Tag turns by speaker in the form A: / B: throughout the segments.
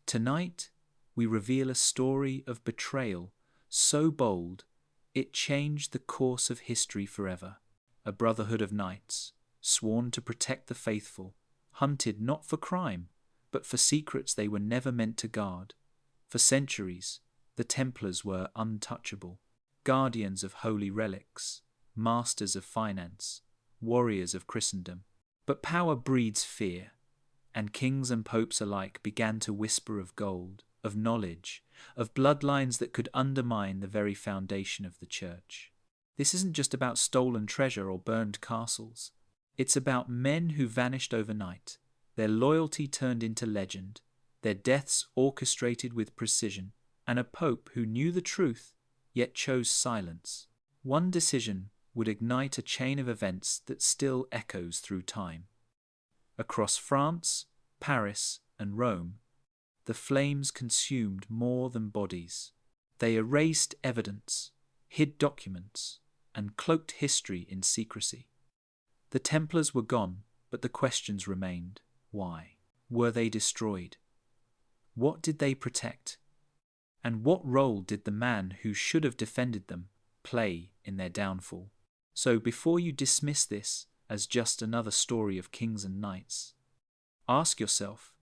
A: Tonight, we reveal a story of betrayal so bold it changed the course of history forever. A brotherhood of knights, sworn to protect the faithful, hunted not for crime, but for secrets they were never meant to guard. For centuries, the Templars were untouchable, guardians of holy relics, masters of finance, warriors of Christendom. But power breeds fear, and kings and popes alike began to whisper of gold, of knowledge, of bloodlines that could undermine the very foundation of the church. This isn't just about stolen treasure or burned castles. It's about men who vanished overnight, their loyalty turned into legend, their deaths orchestrated with precision, and a pope who knew the truth yet chose silence. One decision would ignite a chain of events that still echoes through time. Across France, Paris, and Rome, the flames consumed more than bodies. They erased evidence, hid documents, and cloaked history in secrecy. The Templars were gone, but the questions remained. Why? Were they destroyed? What did they protect? And what role did the man who should have defended them play in their downfall? So before you dismiss this as just another story of kings and knights, ask yourself,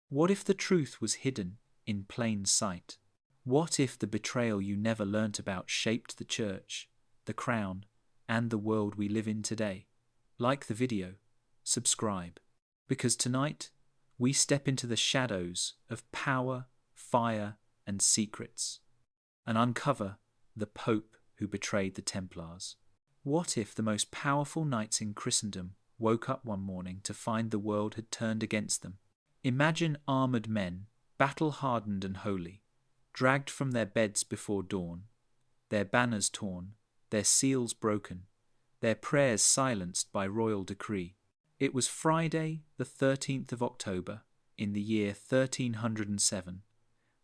A: what if the truth was hidden in plain sight? What if the betrayal you never learnt about shaped the church, the crown, and the world we live in today? Like the video, subscribe, because tonight we step into the shadows of power, fire, and secrets, and uncover the Pope who betrayed the Templars. What if the most powerful knights in Christendom woke up one morning to find the world had turned against them? Imagine armoured men, battle-hardened and holy, dragged from their beds before dawn, their banners torn, their seals broken, their prayers silenced by royal decree. It was Friday, the 13th of October, in the year 1307,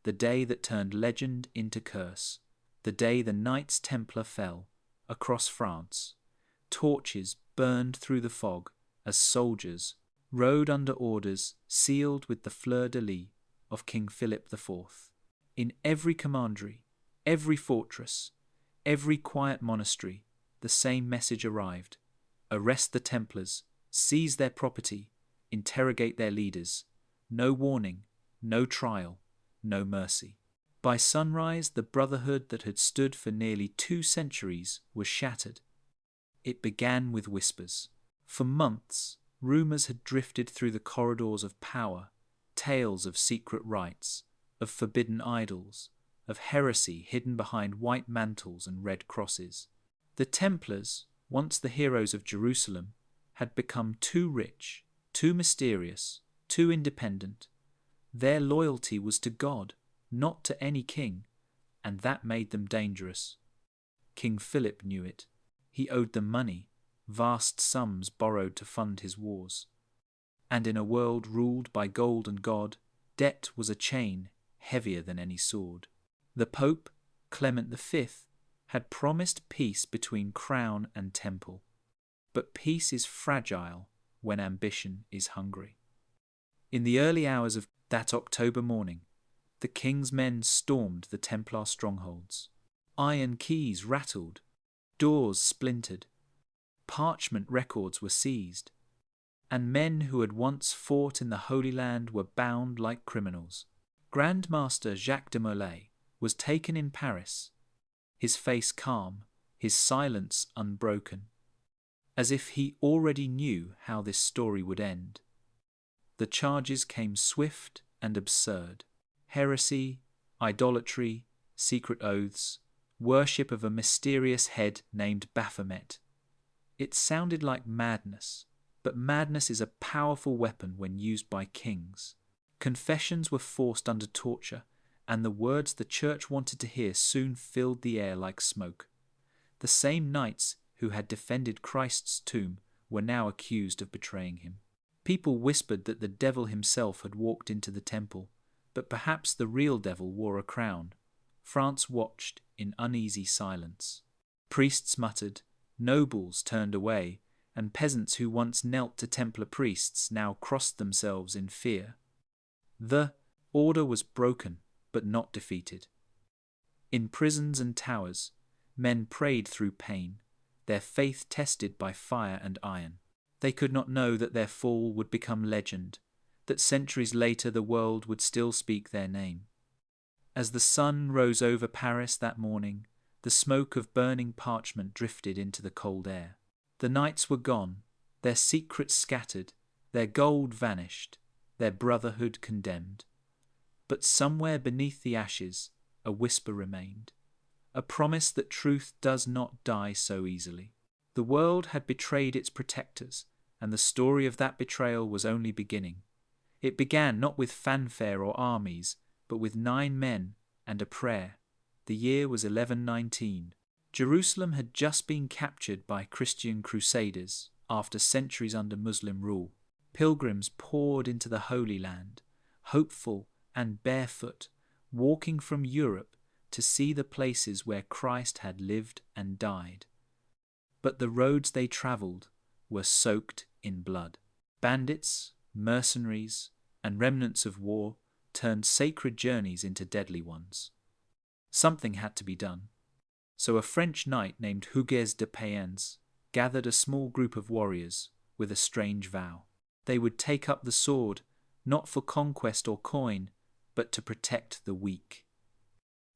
A: the day that turned legend into curse, the day the Knights Templar fell across France. Torches burned through the fog as soldiers rode under orders sealed with the fleur-de-lis of King Philip IV. In every commandery, every fortress, every quiet monastery, the same message arrived. Arrest the Templars, seize their property, interrogate their leaders. No warning, no trial, no mercy. By sunrise, the brotherhood that had stood for nearly 2 centuries was shattered. It began with whispers. For months, rumours had drifted through the corridors of power, tales of secret rites, of forbidden idols, of heresy hidden behind white mantles and red crosses. The Templars, once the heroes of Jerusalem, had become too rich, too mysterious, too independent. Their loyalty was to God, not to any king, and that made them dangerous. King Philip knew it. He owed them money, vast sums borrowed to fund his wars. And in a world ruled by gold and God, debt was a chain heavier than any sword. The Pope, Clement V, had promised peace between crown and temple. But peace is fragile when ambition is hungry. In the early hours of that October morning, the king's men stormed the Templar strongholds. Iron keys rattled, doors splintered, parchment records were seized, and men who had once fought in the Holy Land were bound like criminals. Grand Master Jacques de Molay was taken in Paris, his face calm, his silence unbroken, as if he already knew how this story would end. The charges came swift and absurd. Heresy, idolatry, secret oaths, worship of a mysterious head named Baphomet. It sounded like madness, but madness is a powerful weapon when used by kings. Confessions were forced under torture, and the words the church wanted to hear soon filled the air like smoke. The same knights who had defended Christ's tomb were now accused of betraying him. People whispered that the devil himself had walked into the temple, but perhaps the real devil wore a crown. France watched in uneasy silence. Priests muttered, nobles turned away, and peasants who once knelt to Templar priests now crossed themselves in fear. The Order was broken, but not defeated. In prisons and towers, men prayed through pain, their faith tested by fire and iron. They could not know that their fall would become legend, that centuries later the world would still speak their name. As the sun rose over Paris that morning, the smoke of burning parchment drifted into the cold air. The knights were gone, their secrets scattered, their gold vanished, their brotherhood condemned. But somewhere beneath the ashes, a whisper remained, a promise that truth does not die so easily. The world had betrayed its protectors, and the story of that betrayal was only beginning. It began not with fanfare or armies, but with 9 men and a prayer. The year was 1119. Jerusalem had just been captured by Christian crusaders after centuries under Muslim rule. Pilgrims poured into the Holy Land, hopeful and barefoot, walking from Europe to see the places where Christ had lived and died. But the roads they travelled were soaked in blood. Bandits, mercenaries, and remnants of war turned sacred journeys into deadly ones. Something had to be done. So a French knight named Hugues de Payens gathered a small group of warriors with a strange vow. They would take up the sword, not for conquest or coin, but to protect the weak.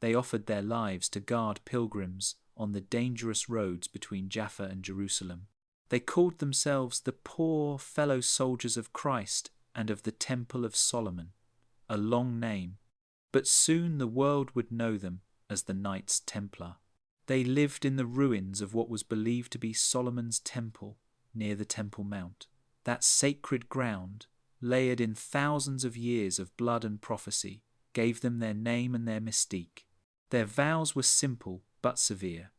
A: They offered their lives to guard pilgrims on the dangerous roads between Jaffa and Jerusalem. They called themselves the poor fellow soldiers of Christ and of the Temple of Solomon, a long name, but soon the world would know them as the Knights Templar. They lived in the ruins of what was believed to be Solomon's temple near the Temple Mount. That sacred ground, layered in thousands of years of blood and prophecy, gave them their name and their mystique. Their vows were simple but severe: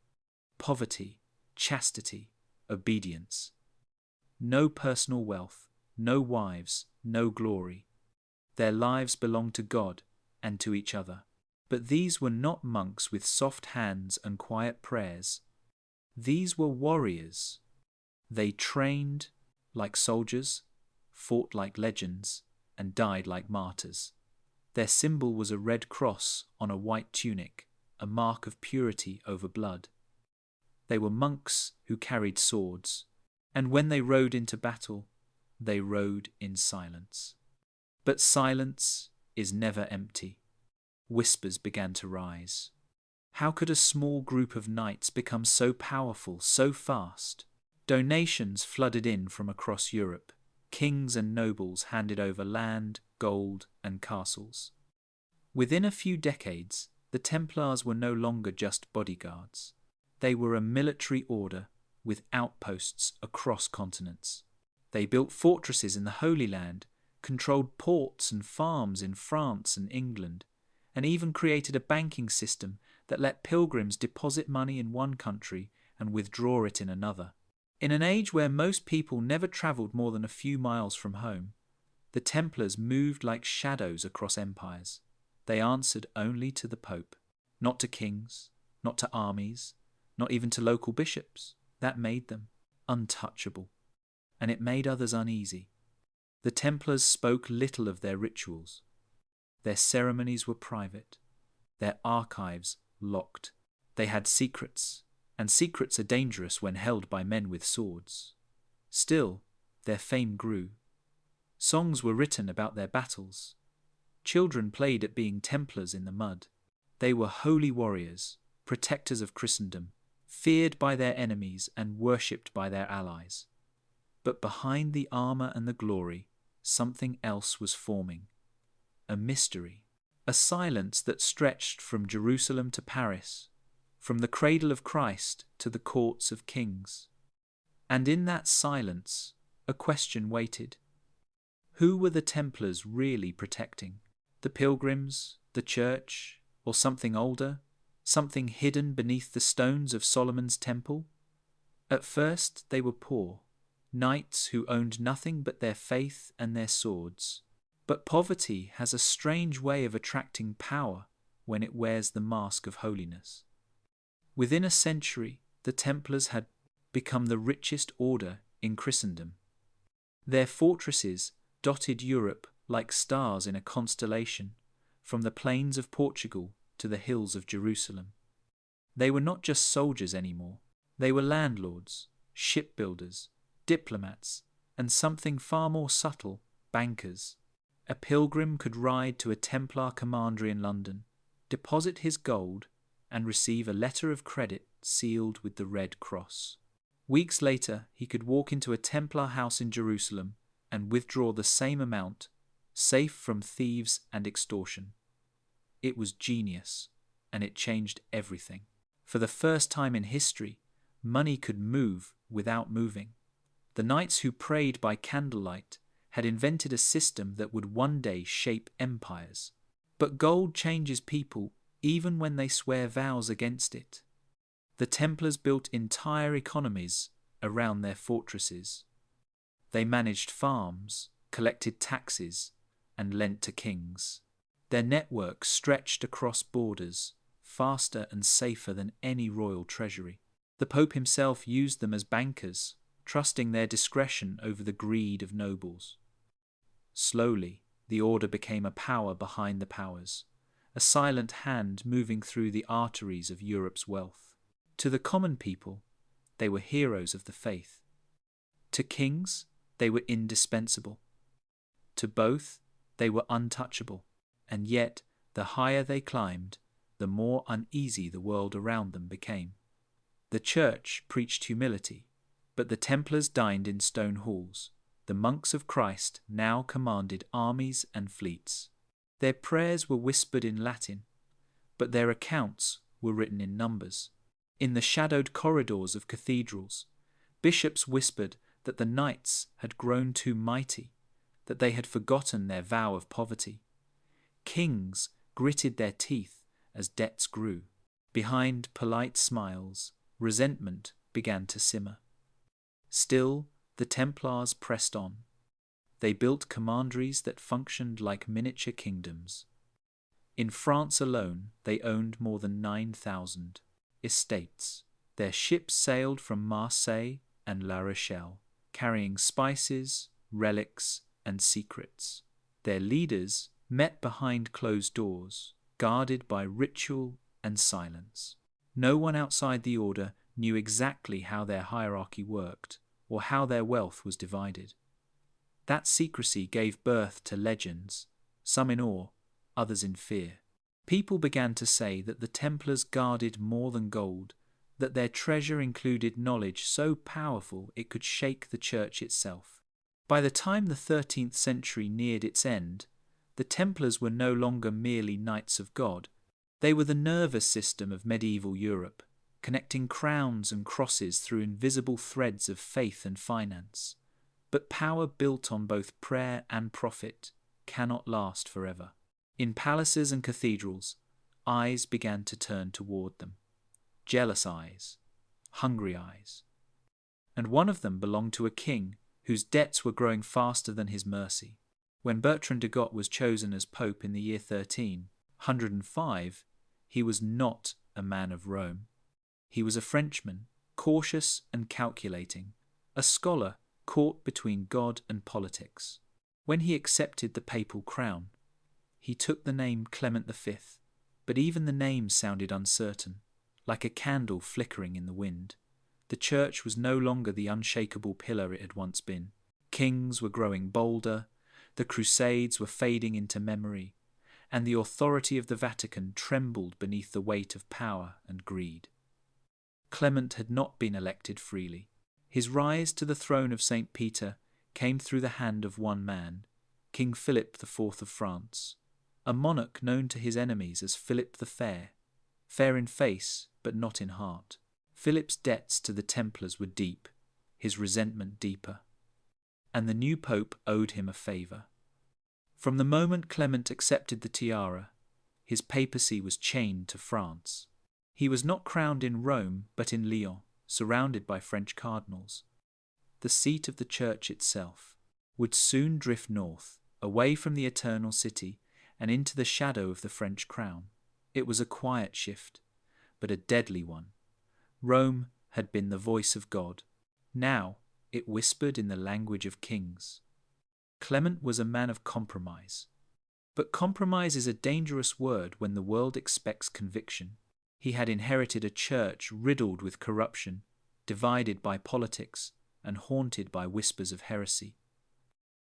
A: poverty, chastity, obedience. No personal wealth, no wives, no glory. Their lives belonged to God and to each other. But these were not monks with soft hands and quiet prayers. These were warriors. They trained like soldiers, fought like legends, and died like martyrs. Their symbol was a red cross on a white tunic, a mark of purity over blood. They were monks who carried swords, and when they rode into battle, they rode in silence. But silence is never empty. Whispers began to rise. How could a small group of knights become so powerful so fast? Donations flooded in from across Europe. Kings and nobles handed over land, gold, and castles. Within a few decades, the Templars were no longer just bodyguards. They were a military order with outposts across continents. They built fortresses in the Holy Land, controlled ports and farms in France and England, and even created a banking system that let pilgrims deposit money in one country and withdraw it in another. In an age where most people never travelled more than a few miles from home, the Templars moved like shadows across empires. They answered only to the Pope, not to kings, not to armies, not even to local bishops. That made them untouchable, and it made others uneasy. The Templars spoke little of their rituals. Their ceremonies were private, their archives locked. They had secrets, and secrets are dangerous when held by men with swords. Still, their fame grew. Songs were written about their battles. Children played at being Templars in the mud. They were holy warriors, protectors of Christendom, feared by their enemies and worshipped by their allies. But behind the armour and the glory, something else was forming. A mystery, a silence that stretched from Jerusalem to Paris, from the cradle of Christ to the courts of kings. And in that silence, a question waited. Who were the Templars really protecting? The pilgrims, the church, or something older, something hidden beneath the stones of Solomon's temple? At first they were poor, knights who owned nothing but their faith and their swords. But poverty has a strange way of attracting power when it wears the mask of holiness. Within a century, the Templars had become the richest order in Christendom. Their fortresses dotted Europe like stars in a constellation, from the plains of Portugal to the hills of Jerusalem. They were not just soldiers anymore. They were landlords, shipbuilders, diplomats, and something far more subtle, bankers. A pilgrim could ride to a Templar commandery in London, deposit his gold, and receive a letter of credit sealed with the Red Cross. Weeks later, he could walk into a Templar house in Jerusalem and withdraw the same amount, safe from thieves and extortion. It was genius, and it changed everything. For the first time in history, money could move without moving. The knights who prayed by candlelight had invented a system that would one day shape empires. But gold changes people even when they swear vows against it. The Templars built entire economies around their fortresses. They managed farms, collected taxes, and lent to kings. Their network stretched across borders, faster and safer than any royal treasury. The Pope himself used them as bankers, trusting their discretion over the greed of nobles. Slowly, the order became a power behind the powers, a silent hand moving through the arteries of Europe's wealth. To the common people, they were heroes of the faith. To kings, they were indispensable. To both, they were untouchable. And yet, the higher they climbed, the more uneasy the world around them became. The Church preached humility, but the Templars dined in stone halls. The monks of Christ now commanded armies and fleets. Their prayers were whispered in Latin, but their accounts were written in numbers. In the shadowed corridors of cathedrals, bishops whispered that the knights had grown too mighty, that they had forgotten their vow of poverty. Kings gritted their teeth as debts grew. Behind polite smiles, resentment began to simmer. Still, the Templars pressed on. They built commanderies that functioned like miniature kingdoms. In France alone, they owned more than 9,000 estates. Their ships sailed from Marseille and La Rochelle, carrying spices, relics, and secrets. Their leaders met behind closed doors, guarded by ritual and silence. No one outside the order knew exactly how their hierarchy worked or how their wealth was divided. That secrecy gave birth to legends, some in awe, others in fear. People began to say that the Templars guarded more than gold, that their treasure included knowledge so powerful it could shake the Church itself. By the time the 13th century neared its end, the Templars were no longer merely knights of God. They were the nervous system of medieval Europe, connecting crowns and crosses through invisible threads of faith and finance. But power built on both prayer and profit cannot last forever. In palaces and cathedrals, eyes began to turn toward them. Jealous eyes, hungry eyes. And one of them belonged to a king whose debts were growing faster than his mercy. When Bertrand de Goth was chosen as Pope in the year 1305, he was not a man of Rome. He was a Frenchman, cautious and calculating, a scholar caught between God and politics. When he accepted the papal crown, he took the name Clement V, but even the name sounded uncertain, like a candle flickering in the wind. The Church was no longer the unshakable pillar it had once been. Kings were growing bolder, the Crusades were fading into memory, and the authority of the Vatican trembled beneath the weight of power and greed. Clement had not been elected freely. His rise to the throne of St. Peter came through the hand of one man, King Philip IV of France, a monarch known to his enemies as Philip the Fair, fair in face but not in heart. Philip's debts to the Templars were deep, his resentment deeper, and the new pope owed him a favour. From the moment Clement accepted the tiara, his papacy was chained to France. He was not crowned in Rome but in Lyon, surrounded by French cardinals. The seat of the Church itself would soon drift north, away from the eternal city and into the shadow of the French crown. It was a quiet shift, but a deadly one. Rome had been the voice of God. Now it whispered in the language of kings. Clement was a man of compromise. But compromise is a dangerous word when the world expects conviction. He had inherited a church riddled with corruption, divided by politics, and haunted by whispers of heresy.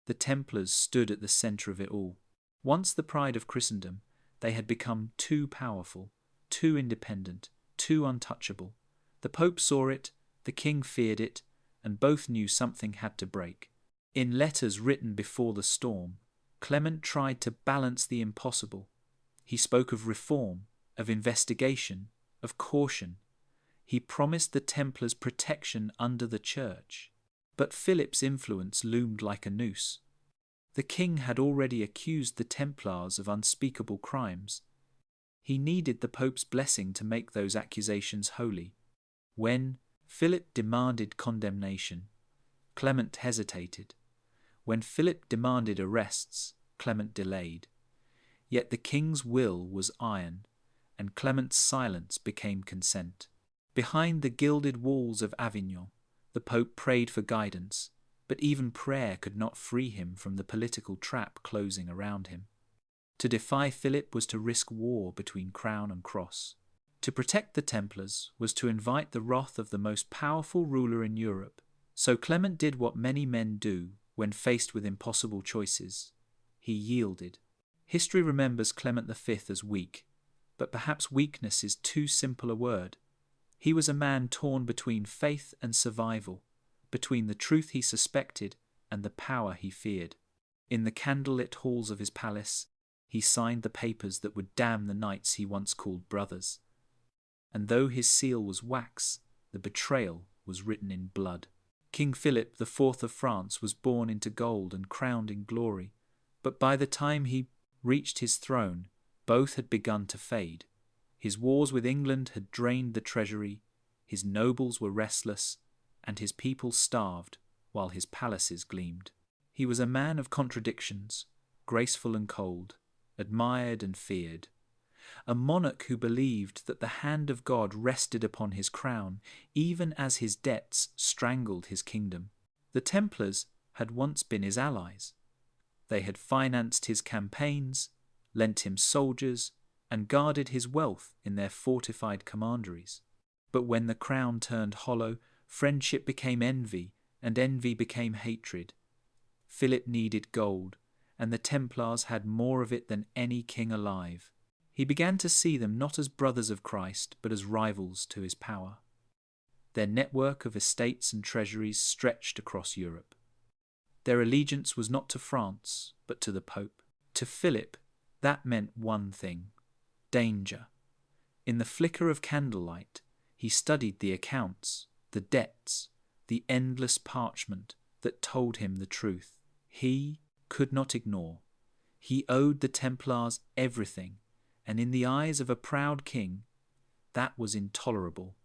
A: The Templars stood at the centre of it all. Once the pride of Christendom, they had become too powerful, too independent, too untouchable. The Pope saw it, the King feared it, and both knew something had to break. In letters written before the storm, Clement tried to balance the impossible. He spoke of reform, of investigation, of caution. He promised the Templars protection under the Church. But Philip's influence loomed like a noose. The king had already accused the Templars of unspeakable crimes. He needed the Pope's blessing to make those accusations holy. When Philip demanded condemnation, Clement hesitated. When Philip demanded arrests, Clement delayed. Yet the king's will was iron, and Clement's silence became consent. Behind the gilded walls of Avignon, the Pope prayed for guidance, but even prayer could not free him from the political trap closing around him. To defy Philip was to risk war between crown and cross. To protect the Templars was to invite the wrath of the most powerful ruler in Europe. So Clement did what many men do when faced with impossible choices. He yielded. History remembers Clement V as weak, but perhaps weakness is too simple a word. He was a man torn between faith and survival, between the truth he suspected and the power he feared. In the candlelit halls of his palace, he signed the papers that would damn the knights he once called brothers. And though his seal was wax, the betrayal was written in blood. King Philip IV of France was born into gold and crowned in glory, but by the time he reached his throne, both had begun to fade. His wars with England had drained the treasury, his nobles were restless, and his people starved while his palaces gleamed. He was a man of contradictions, graceful and cold, admired and feared. A monarch who believed that the hand of God rested upon his crown, even as his debts strangled his kingdom. The Templars had once been his allies. They had financed his campaigns, lent him soldiers, and guarded his wealth in their fortified commanderies. But when the crown turned hollow, friendship became envy, and envy became hatred. Philip needed gold, and the Templars had more of it than any king alive. He began to see them not as brothers of Christ, but as rivals to his power. Their network of estates and treasuries stretched across Europe. Their allegiance was not to France, but to the Pope. To Philip, that meant one thing: danger. In the flicker of candlelight, he studied the accounts, the debts, the endless parchment that told him the truth. He could not ignore. He owed the Templars everything, and in the eyes of a proud king, that was intolerable.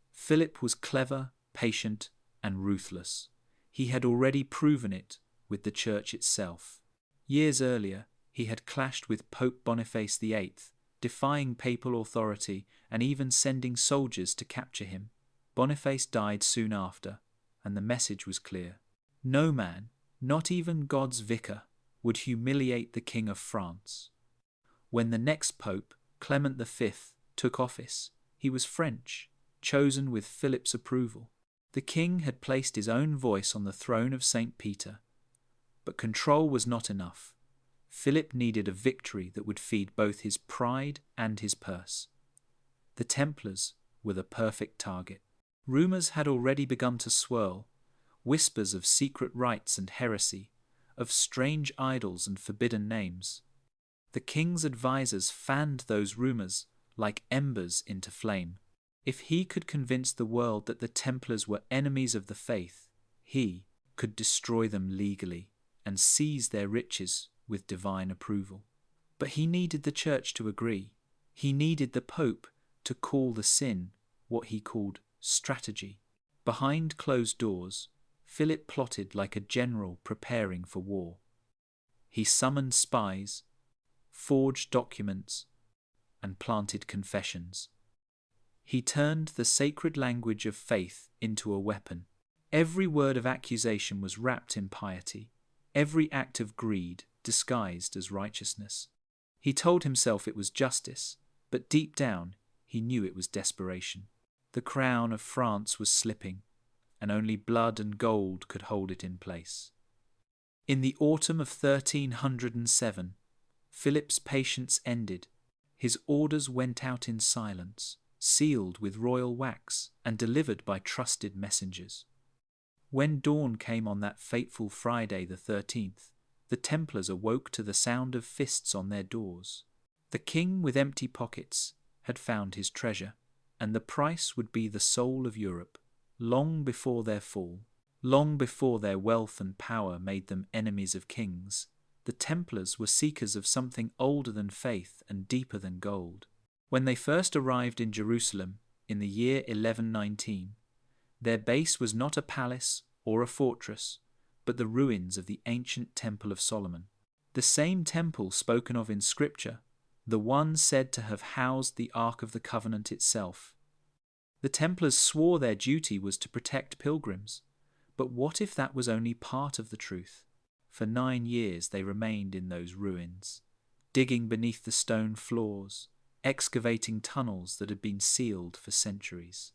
A: Philip was clever, patient, and ruthless. He had already proven it with the Church itself. Years earlier, he had clashed with Pope Boniface VIII, defying papal authority and even sending soldiers to capture him. Boniface died soon after, and the message was clear. No man, not even God's vicar, would humiliate the King of France. When the next Pope, Clement V, took office, he was French, chosen with Philip's approval. The king had placed his own voice on the throne of St. Peter. But control was not enough. Philip needed a victory that would feed both his pride and his purse. The Templars were the perfect target. Rumours had already begun to swirl, whispers of secret rites and heresy, of strange idols and forbidden names. The king's advisers fanned those rumours like embers into flame. If he could convince the world that the Templars were enemies of the faith, he could destroy them legally and seize their riches with divine approval. But he needed the Church to agree. He needed the Pope to call the sin what he called strategy. Behind closed doors, Philip plotted like a general preparing for war. He summoned spies, forged documents, and planted confessions. He turned the sacred language of faith into a weapon. Every word of accusation was wrapped in piety. Every act of greed, disguised as righteousness. He told himself it was justice, but deep down he knew it was desperation. The crown of France was slipping, and only blood and gold could hold it in place. In the autumn of 1307, Philip's patience ended. His orders went out in silence, sealed with royal wax and delivered by trusted messengers. When dawn came on that fateful Friday the 13th, the Templars awoke to the sound of fists on their doors. The king with empty pockets had found his treasure, and the price would be the soul of Europe. Long before their fall, long before their wealth and power made them enemies of kings, the Templars were seekers of something older than faith and deeper than gold. When they first arrived in Jerusalem in the year 1119, their base was not a palace or a fortress, but the ruins of the ancient Temple of Solomon. The same temple spoken of in Scripture, the one said to have housed the Ark of the Covenant itself. The Templars swore their duty was to protect pilgrims, but what if that was only part of the truth? For 9 years they remained in those ruins, digging beneath the stone floors, excavating tunnels that had been sealed for centuries.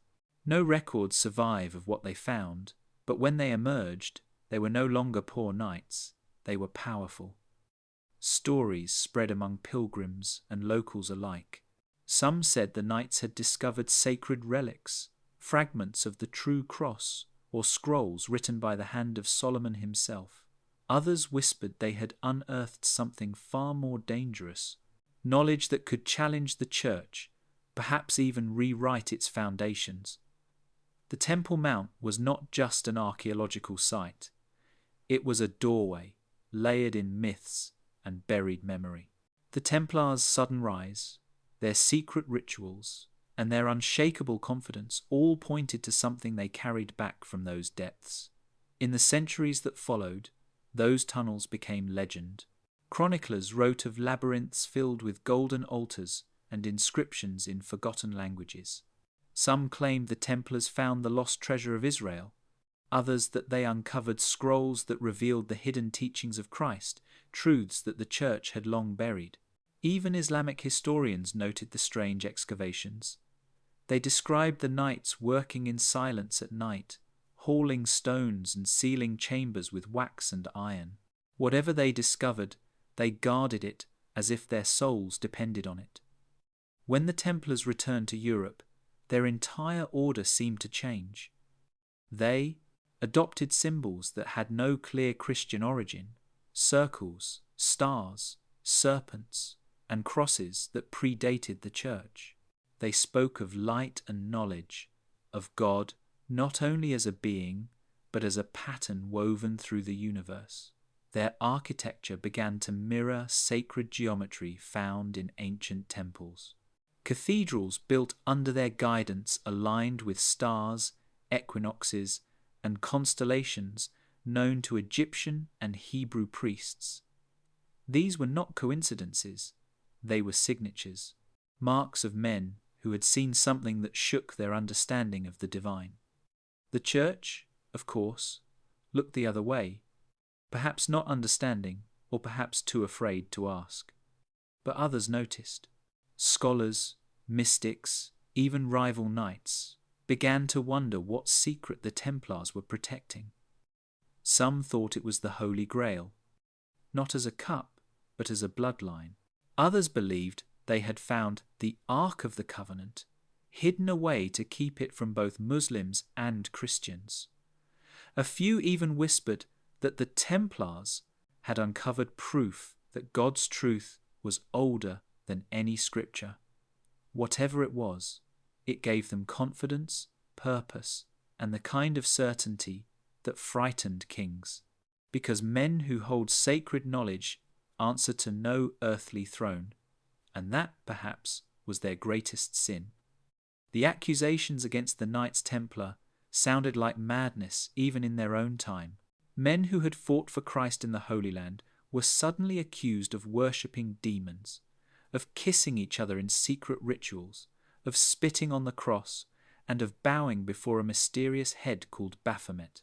A: No records survive of what they found, but when they emerged, they were no longer poor knights, they were powerful. Stories spread among pilgrims and locals alike. Some said the knights had discovered sacred relics, fragments of the true cross, or scrolls written by the hand of Solomon himself. Others whispered they had unearthed something far more dangerous, knowledge that could challenge the church, perhaps even rewrite its foundations. The Temple Mount was not just an archaeological site. It was a doorway, layered in myths and buried memory. The Templars' sudden rise, their secret rituals, and their unshakable confidence all pointed to something they carried back from those depths. In the centuries that followed, those tunnels became legend. Chroniclers wrote of labyrinths filled with golden altars and inscriptions in forgotten languages. Some claimed the Templars found the lost treasure of Israel, others that they uncovered scrolls that revealed the hidden teachings of Christ, truths that the Church had long buried. Even Islamic historians noted the strange excavations. They described the knights working in silence at night, hauling stones and sealing chambers with wax and iron. Whatever they discovered, they guarded it as if their souls depended on it. When the Templars returned to Europe, their entire order seemed to change. They adopted symbols that had no clear Christian origin, circles, stars, serpents, and crosses that predated the Church. They spoke of light and knowledge, of God not only as a being, but as a pattern woven through the universe. Their architecture began to mirror sacred geometry found in ancient temples. Cathedrals built under their guidance aligned with stars, equinoxes, and constellations known to Egyptian and Hebrew priests. These were not coincidences, they were signatures, marks of men who had seen something that shook their understanding of the divine. The Church, of course, looked the other way, perhaps not understanding or perhaps too afraid to ask. But others noticed. Scholars, mystics, even rival knights began to wonder what secret the Templars were protecting. Some thought it was the Holy Grail, not as a cup, but as a bloodline. Others believed they had found the Ark of the Covenant, hidden away to keep it from both Muslims and Christians. A few even whispered that the Templars had uncovered proof that God's truth was older than any scripture. Whatever it was, it gave them confidence, purpose, and the kind of certainty that frightened kings, because men who hold sacred knowledge answer to no earthly throne, and that, perhaps, was their greatest sin. The accusations against the Knights Templar sounded like madness even in their own time. Men who had fought for Christ in the Holy Land were suddenly accused of worshipping demons, of kissing each other in secret rituals, of spitting on the cross, and of bowing before a mysterious head called Baphomet.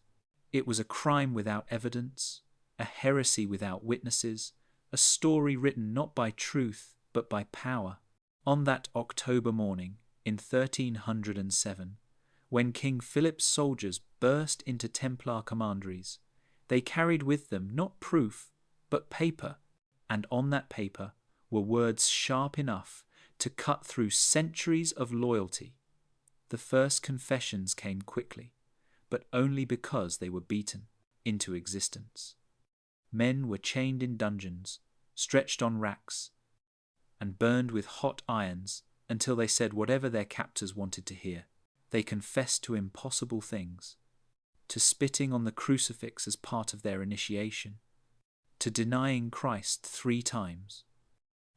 A: It was a crime without evidence, a heresy without witnesses, a story written not by truth but by power. On that October morning in 1307, when King Philip's soldiers burst into Templar commanderies, they carried with them not proof but paper, and on that paper were words sharp enough to cut through centuries of loyalty. The first confessions came quickly, but only because they were beaten into existence. Men were chained in dungeons, stretched on racks, and burned with hot irons until they said whatever their captors wanted to hear. They confessed to impossible things, to spitting on the crucifix as part of their initiation, to denying Christ 3 times,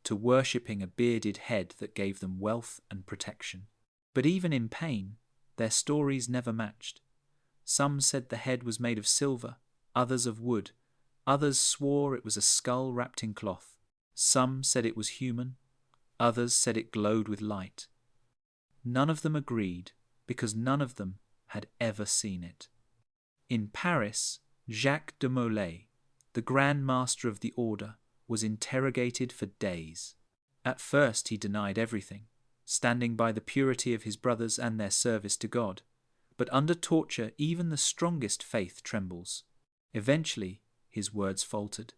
A: to worshipping a bearded head that gave them wealth and protection. But even in pain, their stories never matched. Some said the head was made of silver, others of wood, others swore it was a skull wrapped in cloth. Some said it was human, others said it glowed with light. None of them agreed, because none of them had ever seen it. In Paris, Jacques de Molay, the Grand Master of the Order, was interrogated for days. At first he denied everything, standing by the purity of his brothers and their service to God. But under torture even the strongest faith trembles. Eventually his words faltered,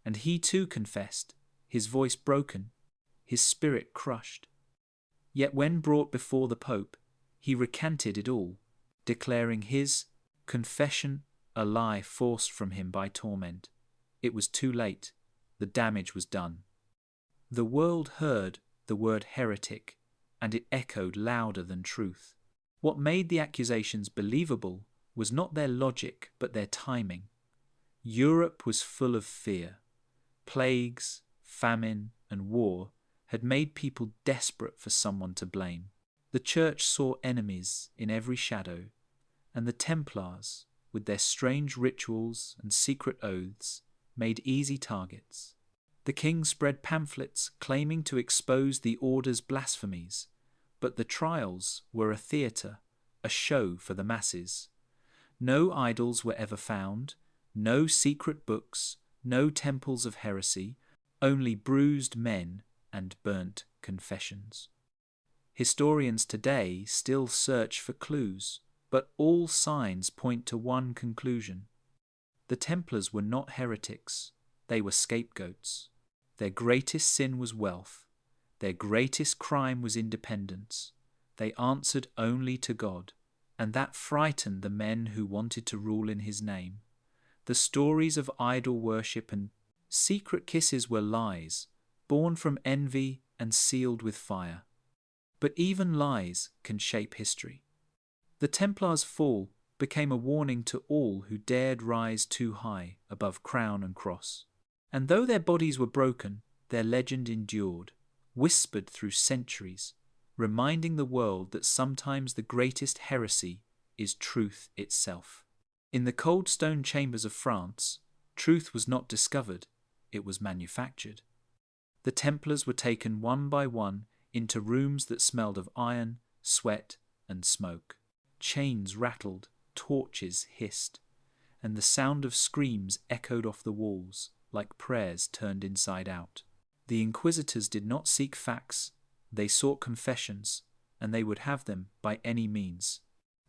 A: and he too confessed, his voice broken, his spirit crushed. Yet when brought before the Pope, he recanted it all, declaring his confession a lie forced from him by torment. It was too late. The damage was done. The world heard the word heretic, and it echoed louder than truth. What made the accusations believable was not their logic, but their timing. Europe was full of fear. Plagues, famine, and war had made people desperate for someone to blame. The Church saw enemies in every shadow, and the Templars, with their strange rituals and secret oaths, made easy targets. The king spread pamphlets claiming to expose the order's blasphemies, but the trials were a theatre, a show for the masses. No idols were ever found, no secret books, no temples of heresy, only bruised men and burnt confessions. Historians today still search for clues, but all signs point to one conclusion. The Templars were not heretics, they were scapegoats. Their greatest sin was wealth. Their greatest crime was independence. They answered only to God, and that frightened the men who wanted to rule in his name. The stories of idol worship and secret kisses were lies, born from envy and sealed with fire. But even lies can shape history. The Templars' fall became a warning to all who dared rise too high above crown and cross. And though their bodies were broken, their legend endured, whispered through centuries, reminding the world that sometimes the greatest heresy is truth itself. In the cold stone chambers of France, truth was not discovered, it was manufactured. The Templars were taken one by one into rooms that smelled of iron, sweat, and smoke. Chains rattled, torches hissed, and the sound of screams echoed off the walls like prayers turned inside out. The inquisitors did not seek facts, they sought confessions, and they would have them by any means.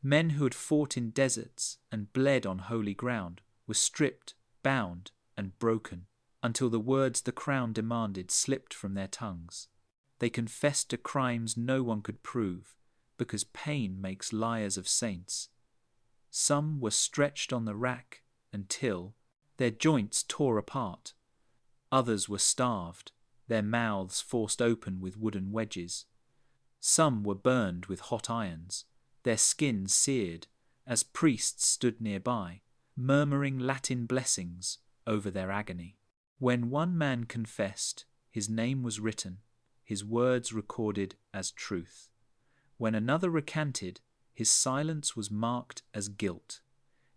A: Men who had fought in deserts and bled on holy ground were stripped, bound, and broken, until the words the crown demanded slipped from their tongues. They confessed to crimes no one could prove, because pain makes liars of saints. Some were stretched on the rack until their joints tore apart. Others were starved, their mouths forced open with wooden wedges. Some were burned with hot irons, their skin seared, as priests stood nearby, murmuring Latin blessings over their agony. When one man confessed, his name was written, his words recorded as truth. When another recanted, his silence was marked as guilt.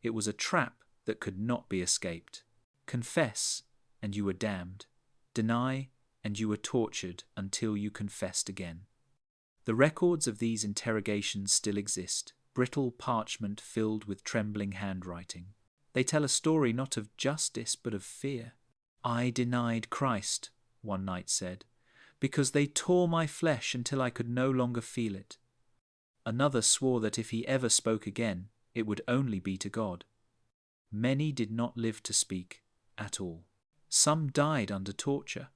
A: It was a trap that could not be escaped. Confess, and you were damned. Deny, and you were tortured until you confessed again. The records of these interrogations still exist, brittle parchment filled with trembling handwriting. They tell a story not of justice but of fear. "I denied Christ," one knight said, "because they tore my flesh until I could no longer feel it." Another swore that if he ever spoke again, it would only be to God. Many did not live to speak at all. Some died under torture.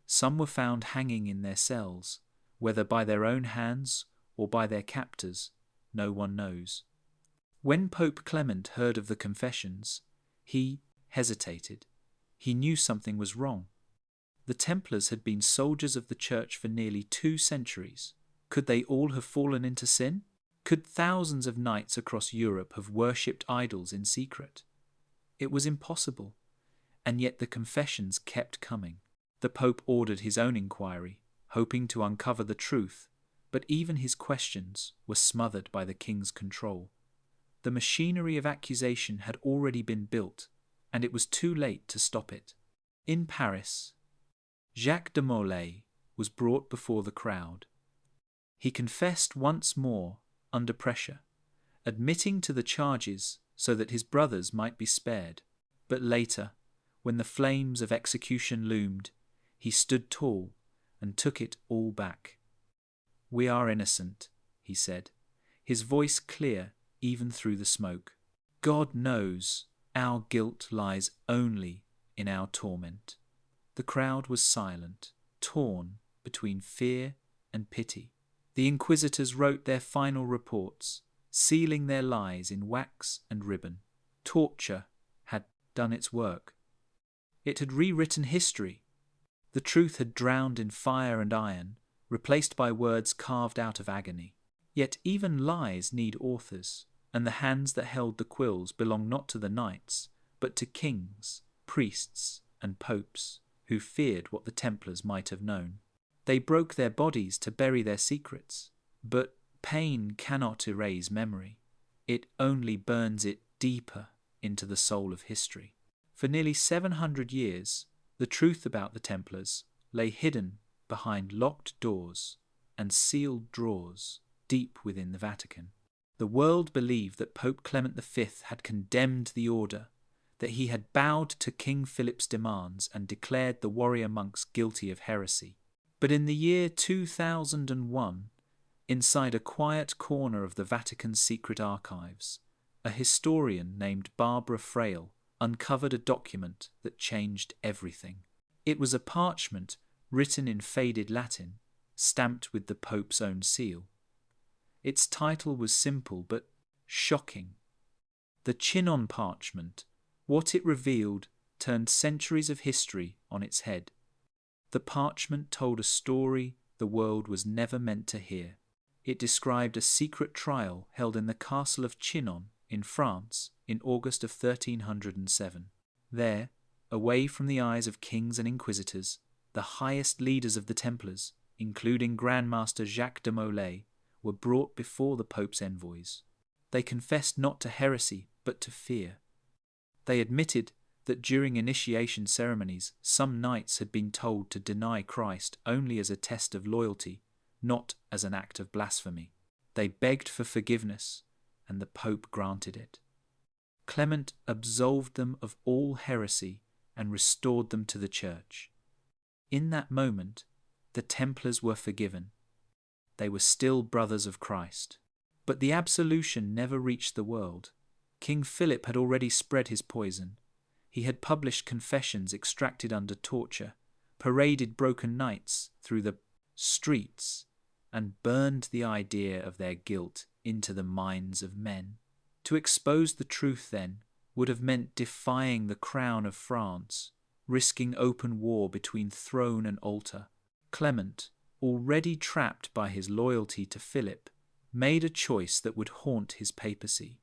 A: Some were found hanging in their cells, whether by their own hands or by their captors, no one knows. When Pope Clement heard of the confessions, he hesitated. He knew something was wrong. The Templars had been soldiers of the Church for nearly 2 centuries. Could they all have fallen into sin? Could thousands of knights across Europe have worshipped idols in secret? It was impossible, and yet the confessions kept coming. The Pope ordered his own inquiry, hoping to uncover the truth, but even his questions were smothered by the king's control. The machinery of accusation had already been built, and it was too late to stop it. In Paris, Jacques de Molay was brought before the crowd. He confessed once more under pressure, admitting to the charges so that his brothers might be spared. But later, when the flames of execution loomed, he stood tall and took it all back. "We are innocent," he said, his voice clear even through the smoke. "God knows our guilt lies only in our torment." The crowd was silent, torn between fear and pity. The inquisitors wrote their final reports, sealing their lies in wax and ribbon. Torture had done its work. It had rewritten history. The truth had drowned in fire and iron, replaced by words carved out of agony. Yet even lies need authors, and the hands that held the quills belong not to the knights, but to kings, priests, and popes, who feared what the Templars might have known. They broke their bodies to bury their secrets, but pain cannot erase memory. It only burns it deeper into the soul of history. For nearly 700 years, the truth about the Templars lay hidden behind locked doors and sealed drawers deep within the Vatican. The world believed that Pope Clement V had condemned the order, that he had bowed to King Philip's demands and declared the warrior monks guilty of heresy. But in the year 2001, inside a quiet corner of the Vatican's secret archives, a historian named Barbara Frail uncovered a document that changed everything. It was a parchment written in faded Latin, stamped with the Pope's own seal. Its title was simple but shocking. The Chinon parchment, what it revealed, turned centuries of history on its head. The parchment told a story the world was never meant to hear. It described a secret trial held in the castle of Chinon in France in August of 1307. There, away from the eyes of kings and inquisitors, the highest leaders of the Templars, including Grand Master Jacques de Molay, were brought before the Pope's envoys. They confessed not to heresy, but to fear. They admitted that during initiation ceremonies, some knights had been told to deny Christ only as a test of loyalty, not as an act of blasphemy. They begged for forgiveness, and the Pope granted it. Clement absolved them of all heresy and restored them to the Church. In that moment, the Templars were forgiven. They were still brothers of Christ. But the absolution never reached the world. King Philip had already spread his poison. He had published confessions extracted under torture, paraded broken knights through the streets, and burned the idea of their guilt into the minds of men. To expose the truth, then, would have meant defying the crown of France, risking open war between throne and altar. Clement, already trapped by his loyalty to Philip, made a choice that would haunt his papacy.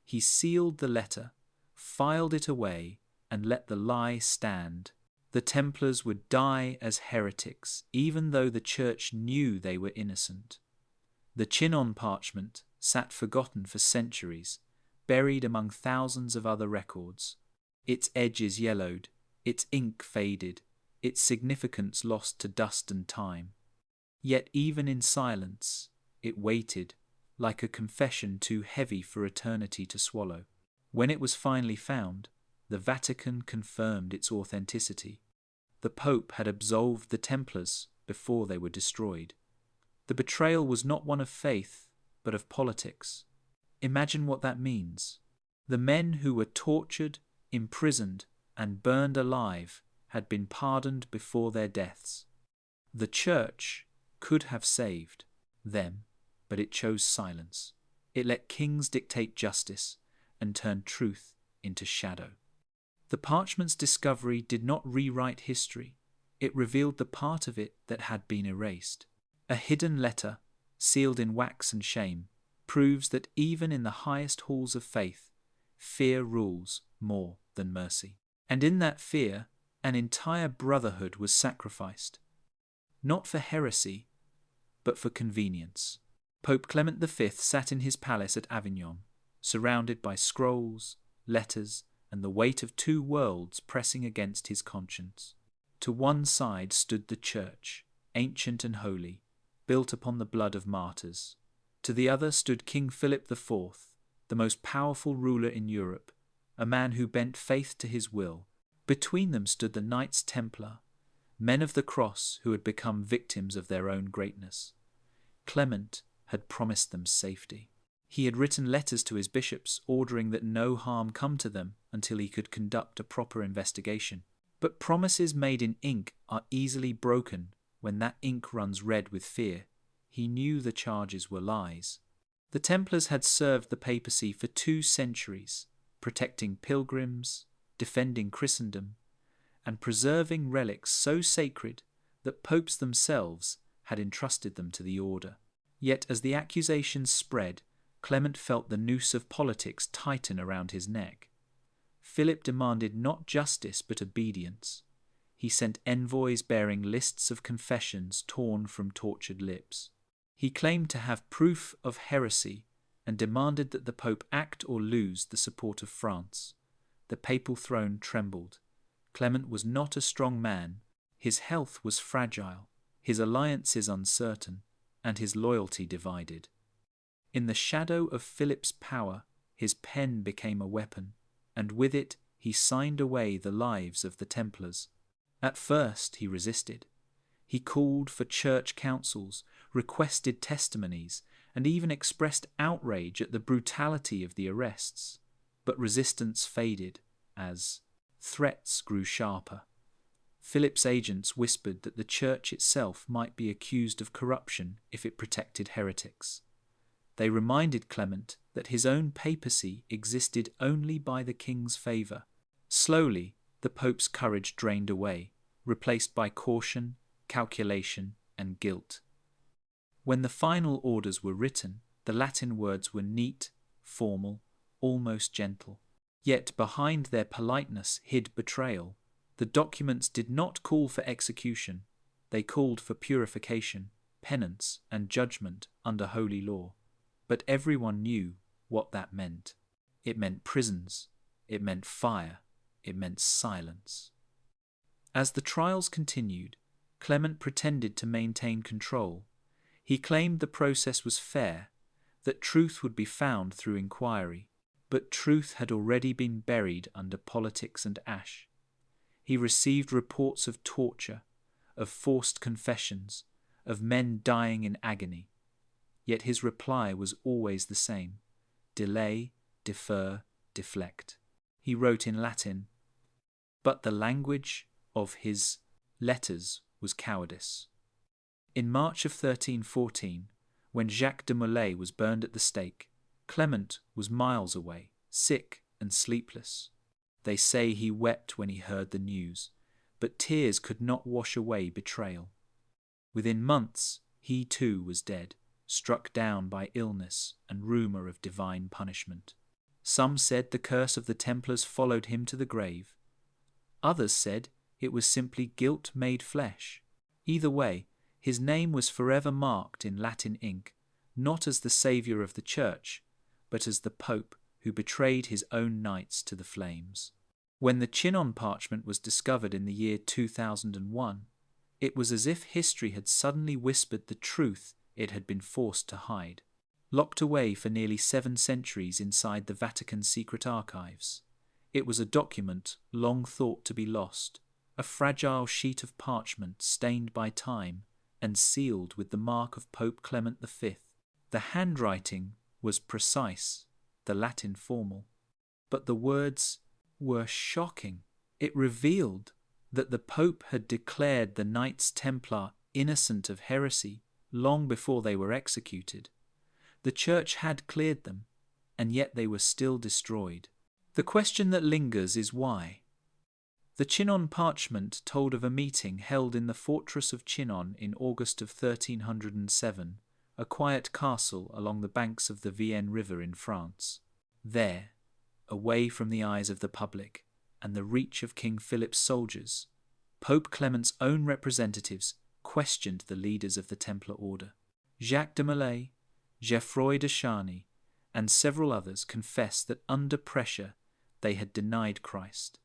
A: He sealed the letter, filed it away, and let the lie stand. The Templars would die as heretics, even though the Church knew they were innocent. The Chinon parchment sat forgotten for centuries, buried among thousands of other records. Its edges yellowed, its ink faded, its significance lost to dust and time. Yet even in silence, it waited, like a confession too heavy for eternity to swallow. When it was finally found, the Vatican confirmed its authenticity. The Pope had absolved the Templars before they were destroyed. The betrayal was not one of faith, but of politics. Imagine what that means. The men who were tortured, imprisoned, and burned alive had been pardoned before their deaths. The Church could have saved them, but it chose silence. It let kings dictate justice and turned truth into shadow. The parchment's discovery did not rewrite history. It revealed the part of it that had been erased. A hidden letter, sealed in wax and shame, proves that even in the highest halls of faith, fear rules more than mercy. And in that fear, an entire brotherhood was sacrificed, not for heresy, but for convenience. Pope Clement V sat in his palace at Avignon, surrounded by scrolls, letters, and the weight of two worlds pressing against his conscience. To one side stood the Church, ancient and holy, built upon the blood of martyrs. To the other stood King Philip IV, the most powerful ruler in Europe, a man who bent faith to his will. Between them stood the Knights Templar, men of the cross who had become victims of their own greatness. Clement had promised them safety. He had written letters to his bishops ordering that no harm come to them until he could conduct a proper investigation. But promises made in ink are easily broken when that ink runs red with fear. He knew the charges were lies. The Templars had served the papacy for 2 centuries, protecting pilgrims, defending Christendom, and preserving relics so sacred that popes themselves had entrusted them to the order. Yet as the accusations spread, Clement felt the noose of politics tighten around his neck. Philip demanded not justice but obedience. He sent envoys bearing lists of confessions torn from tortured lips. He claimed to have proof of heresy and demanded that the Pope act or lose the support of France. The papal throne trembled. Clement was not a strong man. His health was fragile, his alliances uncertain, and his loyalty divided. In the shadow of Philip's power, his pen became a weapon, and with it he signed away the lives of the Templars. At first he resisted. He called for church councils, requested testimonies, and even expressed outrage at the brutality of the arrests. But resistance faded as threats grew sharper. Philip's agents whispered that the church itself might be accused of corruption if it protected heretics. They reminded Clement that his own papacy existed only by the king's favour. Slowly, the pope's courage drained away, replaced by caution, calculation, and guilt. When the final orders were written, the Latin words were neat, formal, almost gentle. Yet behind their politeness hid betrayal. The documents did not call for execution. They called for purification, penance, and judgment under holy law. But everyone knew what that meant. It meant prisons. It meant fire. It meant silence. As the trials continued, Clement pretended to maintain control. He claimed the process was fair, that truth would be found through inquiry. But truth had already been buried under politics and ash. He received reports of torture, of forced confessions, of men dying in agony. Yet his reply was always the same: delay, defer, deflect. He wrote in Latin, but the language of his letters was cowardice. In March of 1314, when Jacques de Molay was burned at the stake, Clement was miles away, sick and sleepless. They say he wept when he heard the news, but tears could not wash away betrayal. Within months, he too was dead, struck down by illness and rumour of divine punishment. Some said the curse of the Templars followed him to the grave. Others said it was simply guilt made flesh. Either way, his name was forever marked in Latin ink, not as the saviour of the Church, but as the Pope who betrayed his own knights to the flames. When the Chinon parchment was discovered in the year 2001, it was as if history had suddenly whispered the truth it had been forced to hide. Locked away for nearly 7 centuries inside the Vatican's secret archives, It was a document long thought to be lost, a fragile sheet of parchment stained by time and sealed with the mark of Pope Clement V. The handwriting was precise, the Latin formal, but the words were shocking. It revealed that the Pope had declared the Knights Templar innocent of heresy long before they were executed. The Church had cleared them, and yet they were still destroyed. The question that lingers is why. The Chinon parchment told of a meeting held in the fortress of Chinon in August of 1307, a quiet castle along the banks of the Vienne River in France. There, away from the eyes of the public and the reach of King Philip's soldiers, Pope Clement's own representatives questioned the leaders of the Templar order. Jacques de Molay, Geoffroy de Charny, and several others confessed that under pressure they had denied Christ,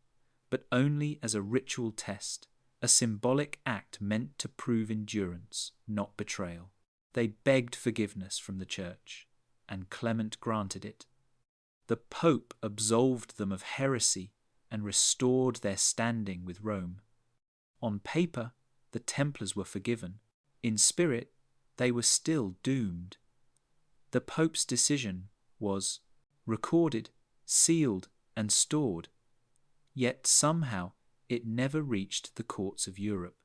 A: but only as a ritual test, a symbolic act meant to prove endurance, not betrayal. They begged forgiveness from the Church, and Clement granted it. The Pope absolved them of heresy and restored their standing with Rome. On paper, the Templars were forgiven. In spirit, they were still doomed. The Pope's decision was recorded, sealed, and stored, yet somehow it never reached the courts of Europe.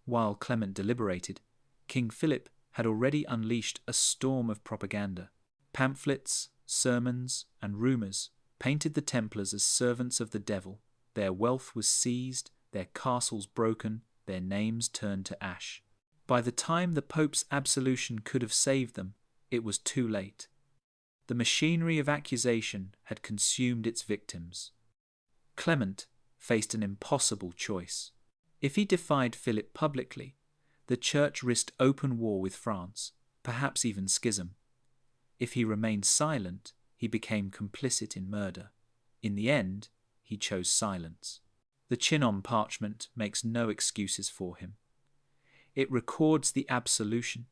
A: While Clement deliberated, King Philip had already unleashed a storm of propaganda. Pamphlets, sermons, and rumours painted the Templars as servants of the devil. Their wealth was seized, their castles broken, their names turned to ash. By the time the Pope's absolution could have saved them, it was too late. The machinery of accusation had consumed its victims. Clement faced an impossible choice. If he defied Philip publicly, the Church risked open war with France, perhaps even schism. If he remained silent, he became complicit in murder. In the end, he chose silence. The Chinon parchment makes no excuses for him. It records the absolution,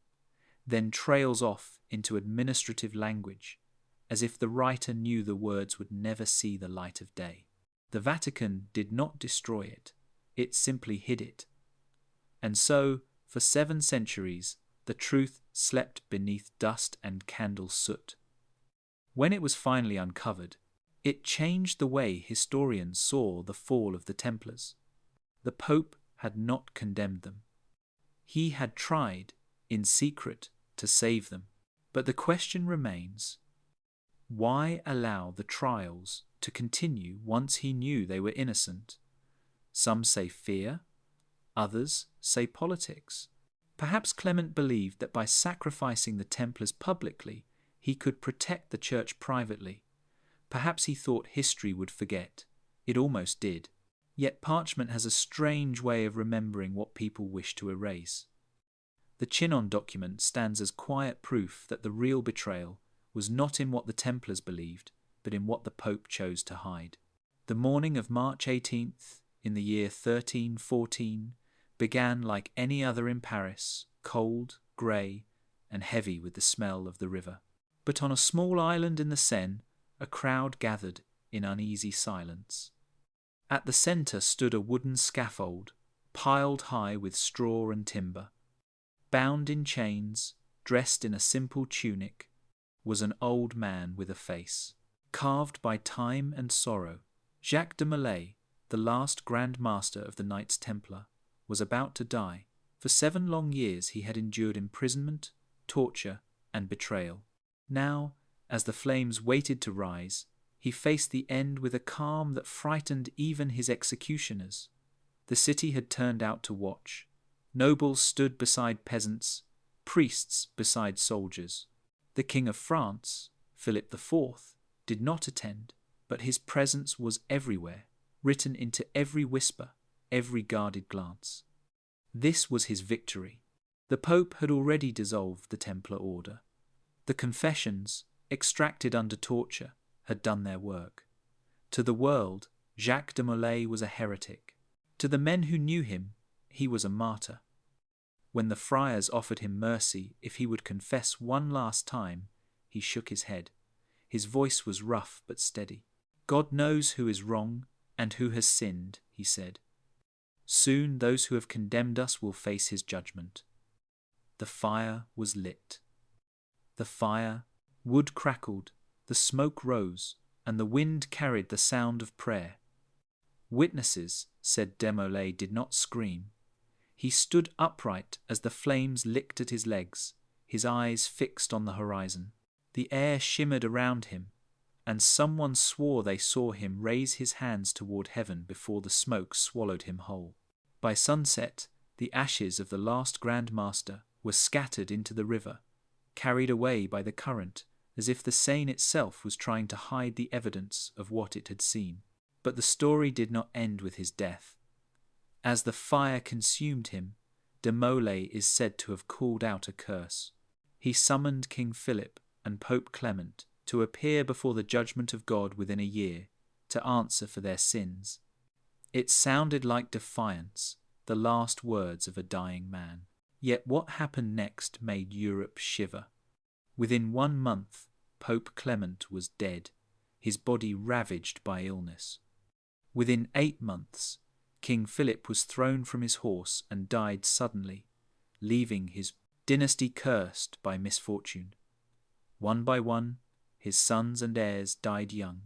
A: then trails off into administrative language, as if the writer knew the words would never see the light of day. The Vatican did not destroy it, it simply hid it. And so, for 7 centuries, the truth slept beneath dust and candle soot. When it was finally uncovered, it changed the way historians saw the fall of the Templars. The Pope had not condemned them. He had tried, in secret, to save them. But the question remains, why allow the trials to continue once he knew they were innocent? Some say fear, others say politics. Perhaps Clement believed that by sacrificing the Templars publicly, he could protect the Church privately. Perhaps he thought history would forget. It almost did. Yet parchment has a strange way of remembering what people wish to erase. The Chinon document stands as quiet proof that the real betrayal was not in what the Templars believed, but in what the Pope chose to hide. The morning of March 18th, in the year 1314, began like any other in Paris, cold, grey, and heavy with the smell of the river. But on a small island in the Seine, a crowd gathered in uneasy silence. At the centre stood a wooden scaffold, piled high with straw and timber. Bound in chains, dressed in a simple tunic, was an old man with a face. Carved by time and sorrow, Jacques de Molay, the last Grand Master of the Knights Templar, was about to die. For 7 long years he had endured imprisonment, torture, and betrayal. Now, as the flames waited to rise, he faced the end with a calm that frightened even his executioners. The city had turned out to watch. Nobles stood beside peasants, priests beside soldiers. The King of France, Philip IV, did not attend, but his presence was everywhere, written into every whisper, every guarded glance. This was his victory. The Pope had already dissolved the Templar order. The confessions, extracted under torture, had done their work. To the world, Jacques de Molay was a heretic. To the men who knew him, he was a martyr. When the friars offered him mercy if he would confess one last time, he shook his head. His voice was rough but steady. God knows who is wrong and who has sinned, he said. Soon those who have condemned us will face his judgment. The fire was lit. The fire, wood crackled, the smoke rose, and the wind carried the sound of prayer. Witnesses, said Desmoulins, did not scream. He stood upright as the flames licked at his legs, his eyes fixed on the horizon. The air shimmered around him, and someone swore they saw him raise his hands toward heaven before the smoke swallowed him whole. By sunset, the ashes of the last Grand Master were scattered into the river, carried away by the current, as if the Seine itself was trying to hide the evidence of what it had seen. But the story did not end with his death. As the fire consumed him, Desmoulins is said to have called out a curse. He summoned King Philip and Pope Clement to appear before the judgment of God within a year, to answer for their sins. It sounded like defiance, the last words of a dying man. Yet what happened next made Europe shiver. Within 1 month, Pope Clement was dead, his body ravaged by illness. Within 8 months, King Philip was thrown from his horse and died suddenly, leaving his dynasty cursed by misfortune. One by one, his sons and heirs died young,